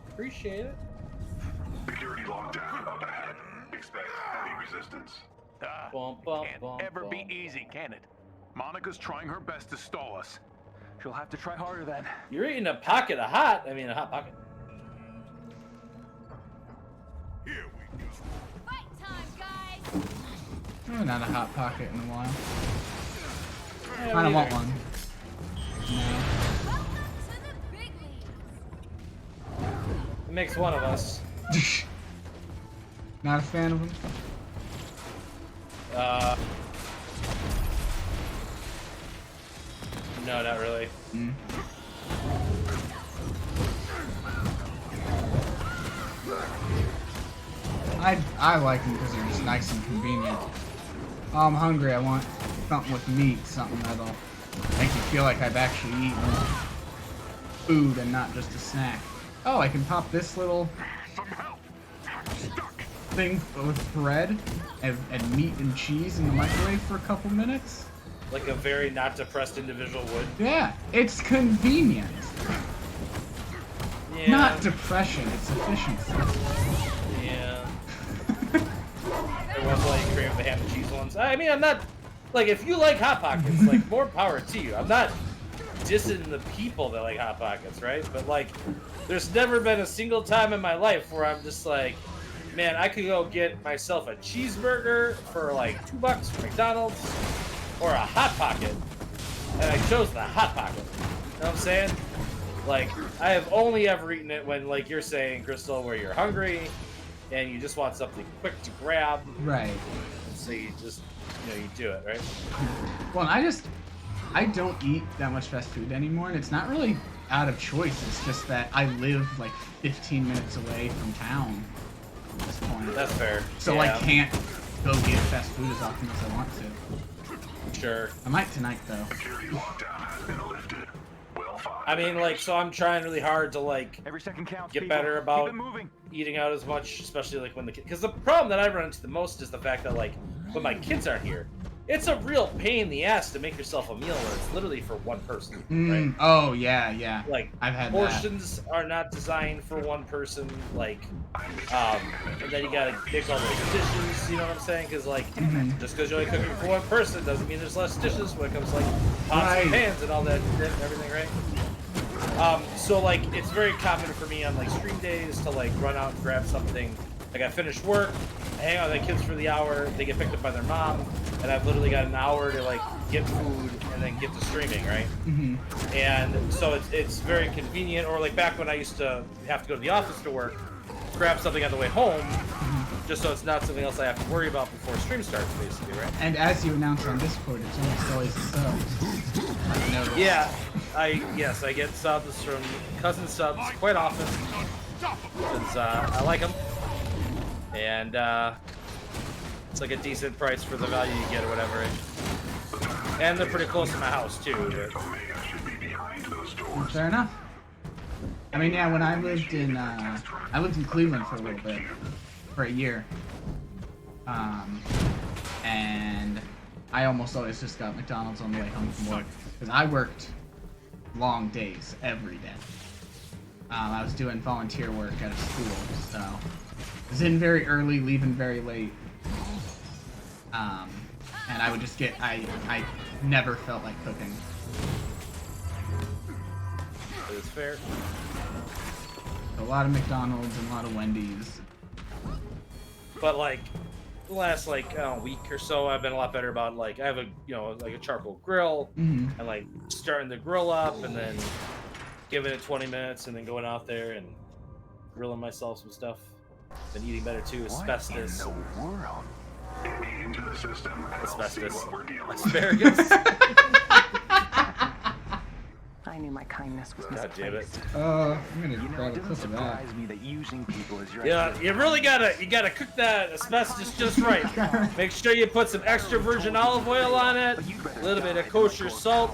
Appreciate it. Security lockdown up ahead. Expect heavy resistance. Can't ever be easy, can it? Monica's trying her best to stall us. She'll have to try harder then. You're eating a pocket of hot. I mean, a hot pocket. Here we go. Fight time, guys! Oh, not a hot pocket in a while. Yeah, I don't want one. Welcome to the big leagues. It makes one of us. Not a fan of them. No, not really. I like them because they're just nice and convenient. Oh, I'm hungry. I want something with meat, something that'll make me feel like I've actually eaten food and not just a snack. Oh, I can pop this little thing with bread and meat and cheese in the microwave for a couple minutes. Like a very not depressed individual would. Yeah, it's convenient. Yeah. Not depression, it's efficiency. Yeah. There was like cream of the ham and cheese ones. I mean, I'm not like if you like Hot Pockets, like more power to you. I'm not dissing the people that like Hot Pockets, right? But like, there's never been a single time in my life where I'm just like, man, I could go get myself a cheeseburger for like $2 from McDonald's or a Hot Pocket, and I chose the Hot Pocket. You know what I'm saying? Like, I have only ever eaten it when, like you're saying, Crystal, where you're hungry and you just want something quick to grab. Right. So you just, you do it, right? Well, I don't eat that much fast food anymore, and it's not really out of choice. It's just that I live like 15 minutes away from town at this point. That's fair. So yeah. I can't go get fast food as often as I want to. Sure. I might tonight, though. Security lockdown has been lifted. Well fought. I mean, like, so I'm trying really hard to, like, Every second counts, get people. better Keep about it moving. eating out as much, especially, like, when the kids... Because the problem that I run into the most is the fact that, like, when my kids aren't here, it's a real pain in the ass to make yourself a meal where it's literally for one person, right? Oh, yeah. Like, I've had portions are not designed for one person, like, and then you gotta make all those dishes, you know what I'm saying? Because, like, just because you're only cooking for one person doesn't mean there's less dishes when it comes to, like, pots and pans and all that shit and everything, right? So, like, it's very common for me on, like, stream days to, like, run out and grab something. Like, I finish work, I hang out with the kids for the hour, they get picked up by their mom, and I've literally got an hour to, like, get food and then get to streaming, right? And so it's very convenient. Or, like, back when I used to have to go to the office to work, grab something on the way home, just so it's not something else I have to worry about before stream starts, basically, right? And as you announce on Discord, it's almost always subs. Yeah, I get subs from cousin subs quite often, because I like them. And it's like a decent price for the value you get or whatever. Right? And they're pretty close to my house too. But... Fair enough. I mean, yeah, when I lived in Cleveland for a little bit, for a year, and I almost always just got McDonald's on the way home from work because I worked long days every day. I was doing volunteer work at a school, so I was in very early, leaving very late, and I would just get I never felt like cooking. It's fair. A lot of McDonald's and a lot of Wendy's. But like the last like week or so, I've been a lot better about like I have a like a charcoal grill and like starting the grill up and then giving it 20 minutes and then going out there and grilling myself some stuff. Been eating better too. Asbestos. What in the world? Into the system. Asbestos. Asparagus. I knew my kindness was God damn it. I'm gonna grab a clip of that. Yeah, you really gotta cook that asbestos just right. Make sure you put some extra virgin olive oil on it, a little bit of kosher salt.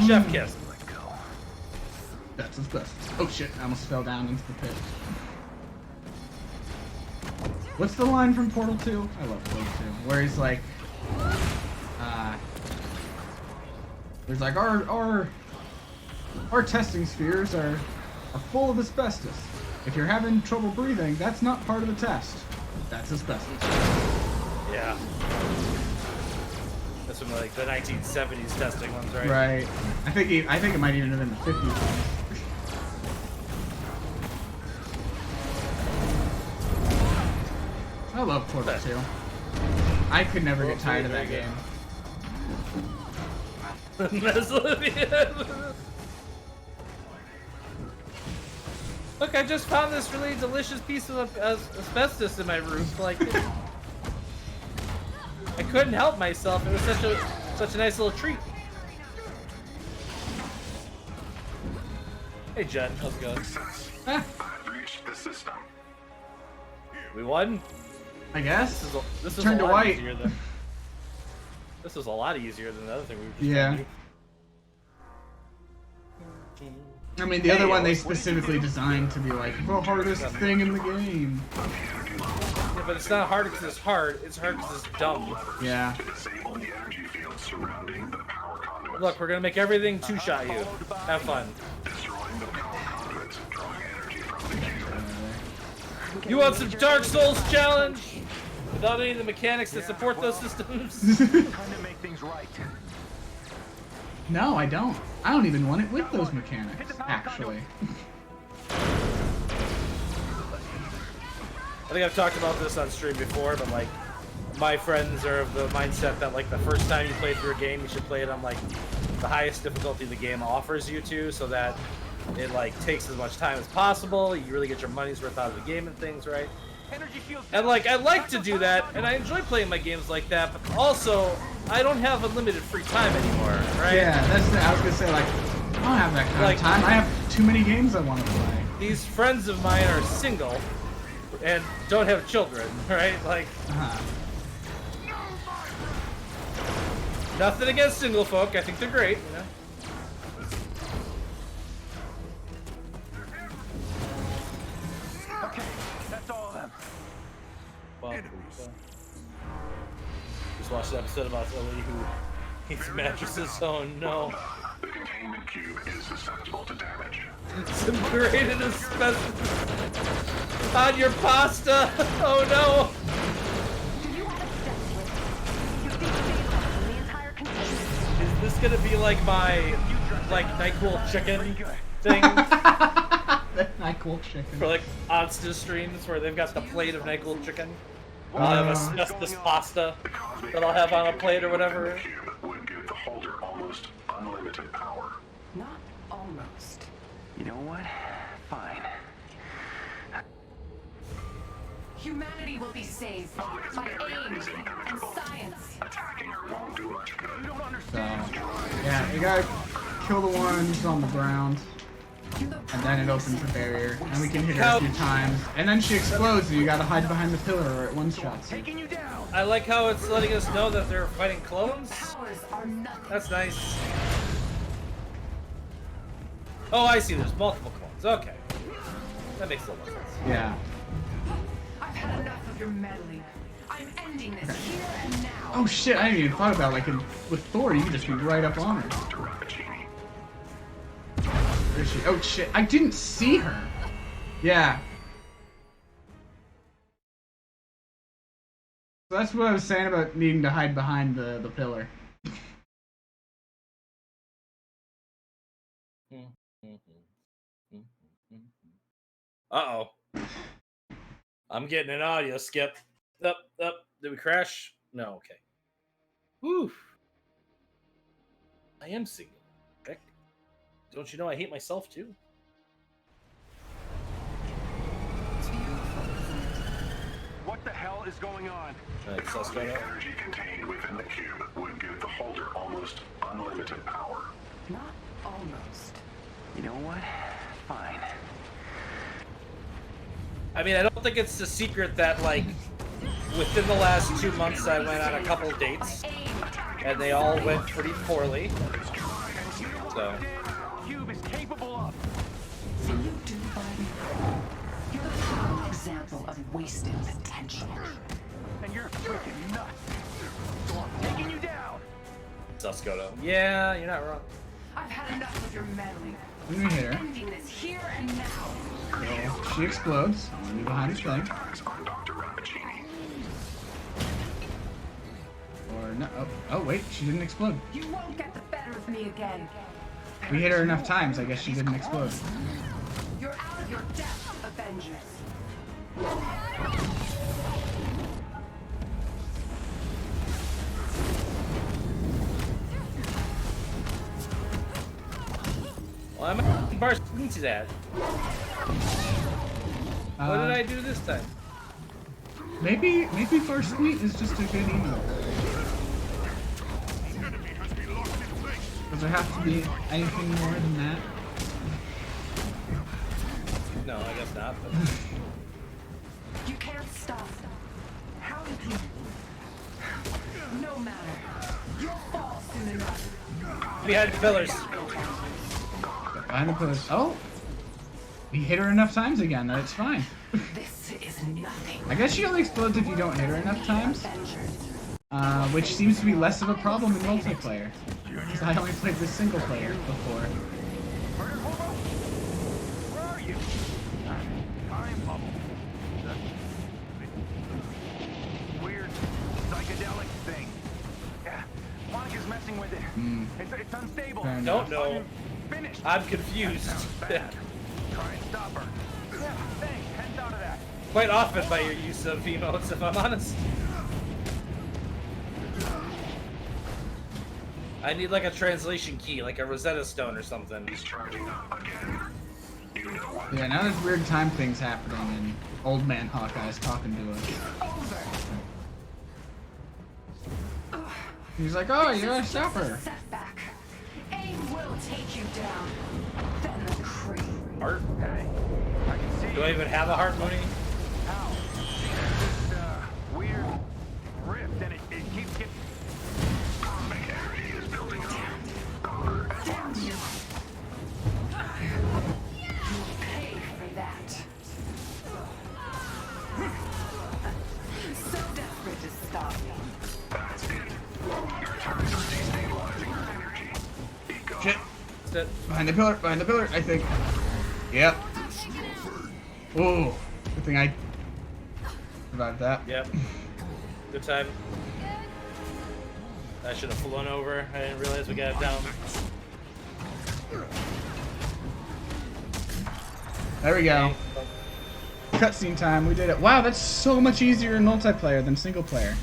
Chef kiss. That's asbestos. Oh shit, I almost fell down into the pit. What's the line from Portal 2? I love Portal 2. Where he's like, there's like, our testing spheres are full of asbestos. If you're having trouble breathing, that's not part of the test. That's asbestos. Yeah. That's from like the 1970s testing ones, right? Right. I think it might even have been the 50s. I love Portal 2. I could never get tired of that game. Look, I just found this really delicious piece of asbestos in my roof. Like, I couldn't help myself. It was such a nice little treat. Hey, Jen, how's it going? I've reached the system. We won. I guess. This is Turned a to lot white. easier than. This was a lot easier than the other thing we were just Yeah. trying I mean, the other one they specifically designed to be like the hardest thing in the game. Yeah, but it's not hard because it's hard. It's hard because it's dumb. Yeah. Look, we're gonna make everything two-shot you. Have fun. You want some Dark Souls challenge? Without any of the mechanics that support those systems? Trying to make things right. No, I don't. I don't even want it with those mechanics, actually. I think I've talked about this on stream before, but like, my friends are of the mindset that like the first time you play through a game, you should play it on like the highest difficulty the game offers you to, so that it like takes as much time as possible. You really get your money's worth out of the game and things, right? And like, I like to do that, and I enjoy playing my games like that, but also, I don't have unlimited free time anymore, right? Yeah, I was gonna say, like, I don't have that kind of time. I have too many games I want to play. These friends of mine are single, and don't have children, right? Like, nothing against single folk, I think they're great, you know? Okay, that's all of them. Well, just watched an episode about a lady who eats mattresses. Oh no. The containment cube is susceptible to damage. Some braided asbestos on your pasta. Oh no. Is this gonna be like my NyQuil chicken thing? NyQuil chicken. For like Onsta streams where they've got the plate of NyQuil chicken. I'll have asbestos pasta that I'll have on a plate or whatever. Would give the holder almost unlimited power. Not almost. You know what? Fine. Humanity will be saved by aim and science. Attacking her won't do much good. You don't So, understand. yeah, you gotta kill the ones on the ground. And then it opens the barrier, and we can hit her a few times. And then she explodes, and you gotta hide behind the pillar or it one-shots you. Taking you down. I like how it's letting us know that they're fighting clones. That's nice. Oh, I see. There's multiple clones. Okay. That makes a lot of sense. Yeah. I've had enough of your meddling. I'm ending this here and now. Oh shit, I hadn't even thought about like with Thor, you could just be right up on her. Where is she? Oh shit, I didn't see her. Yeah. So that's what I was saying about needing to hide behind the pillar. Uh-oh. I'm getting an audio skip. Up. Did we crash? No, okay. Whew. I am single. Heck. Don't you know I hate myself too? What the hell is going on? The energy contained within the cube would give the holder almost unlimited power. Not almost. You know what? Fine. I mean, I don't think it's a secret that, like, within the last 2 months I went on a couple dates, and they all went pretty poorly. So. Cube is capable of. See you do, Biden. You're the prime example of wasted potential. And you're freaking nuts. So I'm taking you down. Suscoto. Yeah, you're not wrong. I've had enough of your meddling. Let me hit her. I'm ending this here and now. So she explodes. I'm gonna be behind the thing. Or no. Oh, wait, she didn't explode. You won't get the better of me again. We hit her enough times, I guess she didn't explode. You're out of your depth, Avengers. Well, I'm at Bar Squeezy's at. What did I do this time? Maybe First Sweet is just a good emo. Does there have to be anything more than that? No, I guess not. But... You can't stop. How did you? No matter. You'll fall soon enough. Behind the pillars. Behind the pillars. Oh! We hit her enough times again, that it's fine. This is nothing. I guess she only explodes if you don't hit her enough times. Which seems to be less of a problem in multiplayer. Because I only played with single player before. Where are you? Time bubble. Weird psychedelic thing. Yeah, Monica's messing with it. It's unstable. Don't know. Finished. I'm confused. Try and stop her. Yeah, thanks. Hadn't thought of that. Quite often by your use of emotes, if I'm honest. I need like a translation key, like a Rosetta Stone or something. Yeah, now there's weird time things happening and old man Hawkeye's talking to us. He's like, oh, you're a stopper. Setback. Aim will take you down. Then the creep. Heart? Hey, I can see. Do I even have a heart, Mooney? How? This weird rift, and it keeps getting. Damn you. You'll pay for that. So desperate to stop me. That's it. Your turrets are destabilizing her energy. Be gone. Shit. Behind the pillar, I think. Yep. Oh, good thing I survived that. Yep. Good time. I should have flown over. I didn't realize we got it down. There we go. Cutscene time, we did it. Wow, that's so much easier in multiplayer than single player.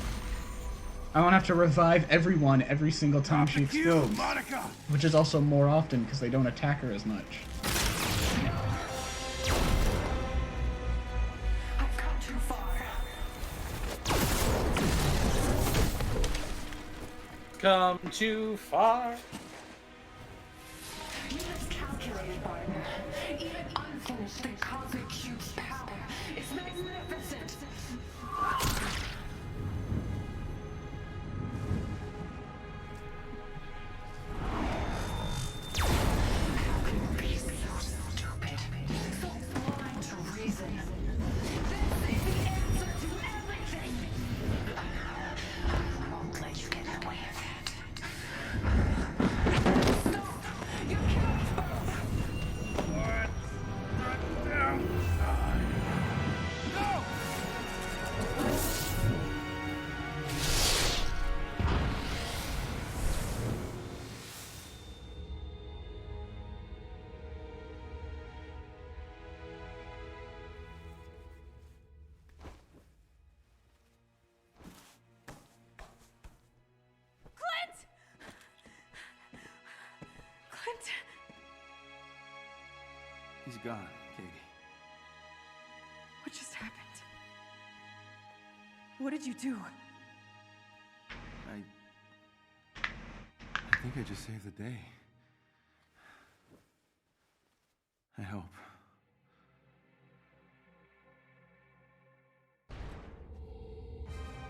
I won't have to revive everyone every single time she explodes. Which is also more often because they don't attack her as much. I've come too far. Come too far. You miscalculated, Barton. Even unfinished, the cosmic cube's power is magnificent. How can you be so stupid? So blind to reason? This is the answer to everything. I won't let you get away with it. Stop! You can't both! Clint! He's gone, Katie. What just happened? What did you do? I think I just saved the day. I hope.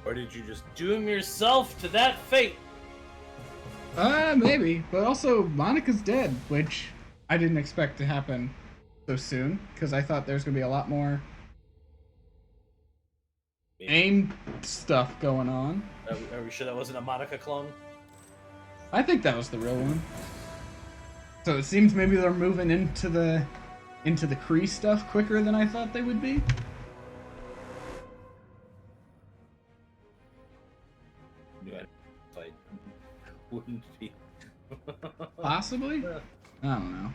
Or did you just doom yourself to that fate? Maybe. But also, Monica's dead, which I didn't expect to happen so soon, because I thought there's gonna be a lot more AIM stuff going on. Are we sure that wasn't a Monica clone? I think that was the real one. So it seems maybe they're moving into the Kree stuff quicker than I thought they would be. I wouldn't be. Possibly? I don't know.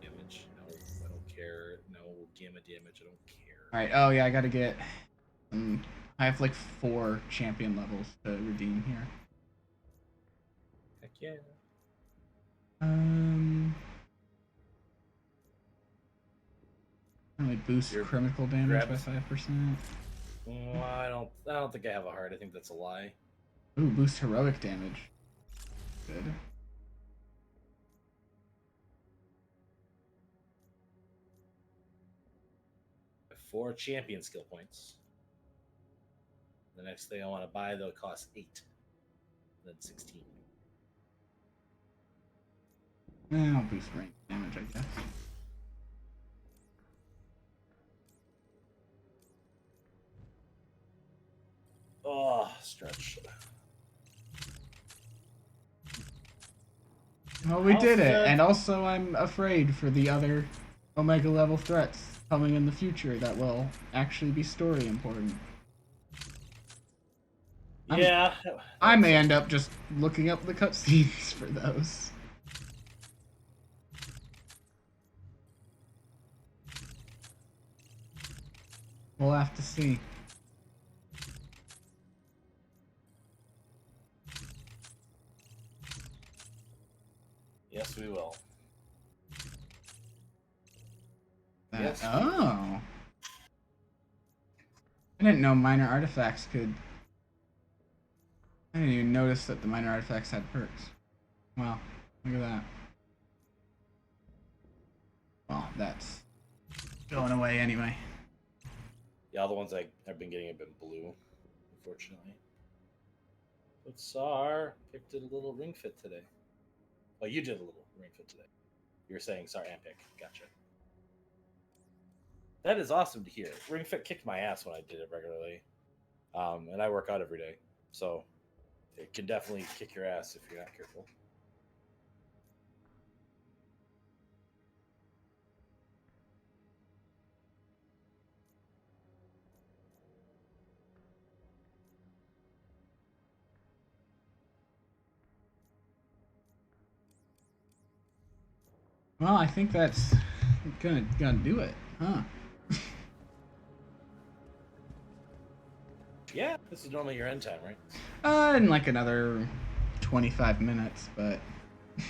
Damage. No, I don't care. No gamma damage. I don't care. Alright, oh yeah, I gotta get... I have like 4 champion levels to redeem here. Heck yeah. Only boost critical damage by 5%. Well, I don't think I have a heart. I think that's a lie. Ooh, boost heroic damage. Good. I have 4 champion skill points. The next thing I want to buy though costs 8. Then 16. I'll boost range damage, I guess. Oh, stretch. Well, we did it, and also I'm afraid for the other Omega level threats coming in the future that will actually be story important. Yeah. I may end up just looking up the cutscenes for those. We'll have to see. Yes, we will. Yes. Oh. I didn't know minor artifacts could... I didn't even notice that the minor artifacts had perks. Wow, look at that. Well, that's going away anyway. Yeah, all the ones I've been getting have been blue, unfortunately. But Sar picked a little ring fit today. Oh, you did a little ring fit today. You were saying Sar and pick. Gotcha. That is awesome to hear. Ring fit kicked my ass when I did it regularly. And I work out every day. So it can definitely kick your ass if you're not careful. Well, I think that's gonna do it, huh? Yeah, this is normally your end time, right? In like another 25 minutes, but I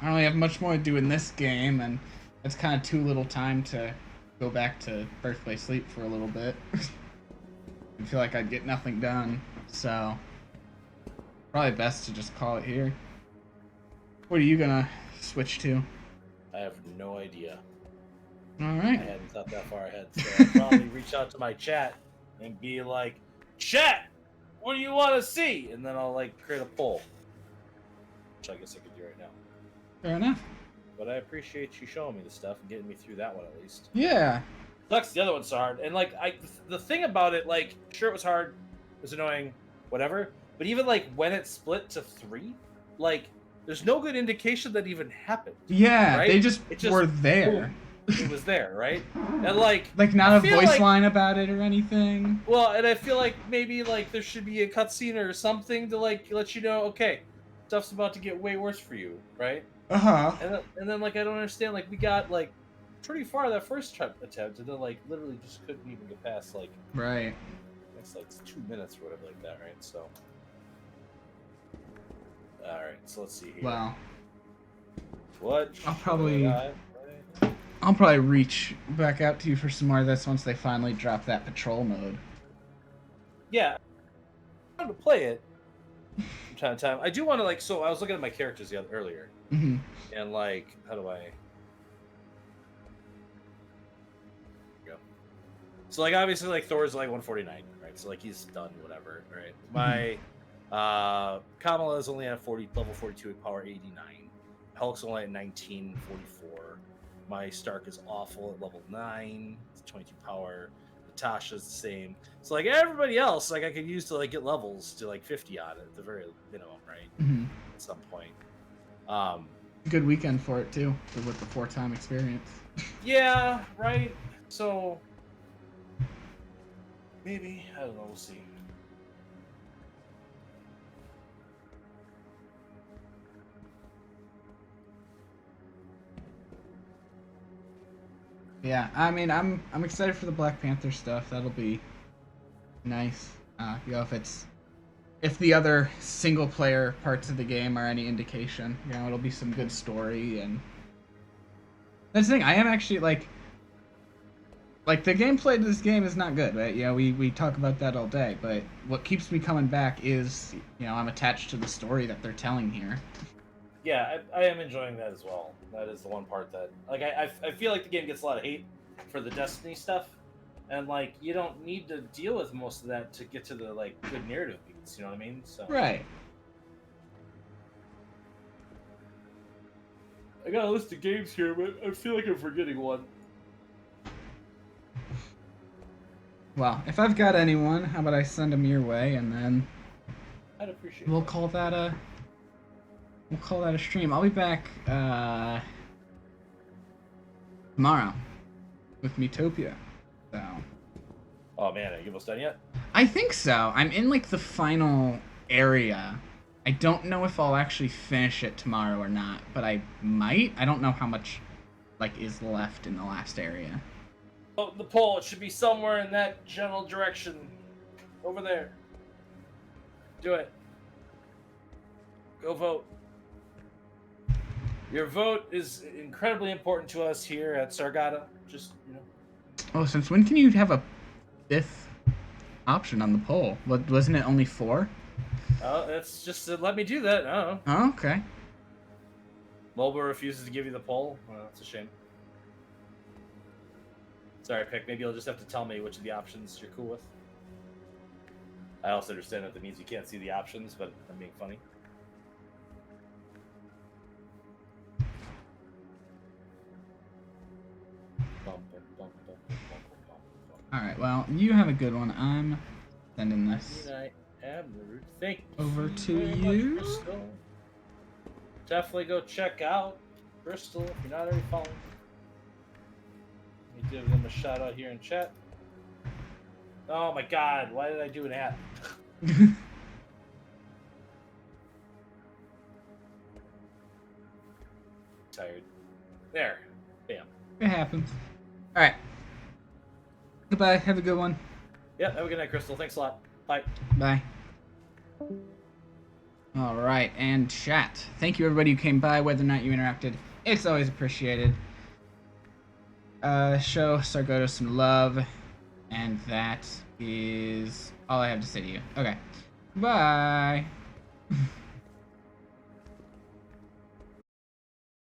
don't really have much more to do in this game, and it's kind of too little time to go back to Birthplace Sleep for a little bit. I feel like I'd get nothing done, so probably best to just call it here. What are you gonna switch to? I have no idea. All right. I hadn't thought that far ahead, so I'll probably reach out to my chat and be like, "Chat, what do you want to see?" And then I'll like create a poll, which I guess I could do right now. Fair enough. But I appreciate you showing me the stuff and getting me through that one at least. Yeah. Sucks the other one's so hard, and like the thing about it, like sure it was hard, it was annoying, whatever. But even like when it split to 3, like there's no good indication that even happened. Yeah, right? they just were there. Boom, it was there, right? And like not a voice like, line about it or anything. Well, and I feel like maybe like there should be a cutscene or something to like let you know, okay, stuff's about to get way worse for you, right? And then like I don't understand, like we got like pretty far that first attempt, and then like literally just couldn't even get past like it's like 2 minutes or whatever like that, right? So all right, so let's see here. Wow. What? I'll probably reach back out to you for some more of this once they finally drop that patrol mode. Yeah, I'm going to play it from time to time. I do want to like. So I was looking at my characters earlier, and like, how do I? Go. So like, obviously, like Thor's like 149, right? So like he's done whatever, right? My Kamala is only at level 42 at power 89. Hulk's only at 1944. My Stark is awful at level 9. It's 22 power. Natasha's the same. So like everybody else, like I could use to like get levels to like 50 on it at the very minimum, right? At some point. Good weekend for it too, with the 4-time experience. Yeah, right. So maybe, I don't know, we'll see. Yeah, I mean, I'm excited for the Black Panther stuff. That'll be nice. You know, if the other single player parts of the game are any indication, you know, it'll be some good story. And that's the thing. I am actually like the gameplay to this game is not good, right? You know, we talk about that all day, but what keeps me coming back is, you know, I'm attached to the story that they're telling here. Yeah, I am enjoying that as well. That is the one part that, like, I feel like the game gets a lot of hate for the Destiny stuff, and like you don't need to deal with most of that to get to the like good narrative beats. You know what I mean? So Right. I got a list of games here, but I feel like I'm forgetting one. Well, if I've got anyone, how about I send them your way, and then I'd appreciate. We'll call that a stream. I'll be back tomorrow with Metopia. So. Oh man, are you almost done yet? I think so. I'm in like the final area. I don't know if I'll actually finish it tomorrow or not, but I might. I don't know how much like is left in the last area. Oh, the poll. It should be somewhere in that general direction. Over there. Do it. Go vote. Your vote is incredibly important to us here at Sargata. Just, you know. Oh, since when can you have a 5th option on the poll? Wasn't it only 4? That's just let me do that. I don't know. Oh, okay. Mobile refuses to give you the poll. Well, that's a shame. Sorry, Pick. Maybe you'll just have to tell me which of the options you're cool with. I also understand that means you can't see the options, but I'm being funny. Alright, well, you have a good one. I'm sending this Thank over to very you. much, Bristol. Definitely go check out Bristol if you're not already following. Let me give them a shout out here in chat. Oh my god, why did I do an ad? Tired. There. Bam. It happens. Alright. Goodbye. Have a good one. Yeah, have a good night, Crystal. Thanks a lot. Bye. Bye. Alright, and chat. Thank you everybody who came by, whether or not you interacted. It's always appreciated. Show Sargota some love. And that is all I have to say to you. Okay. Bye.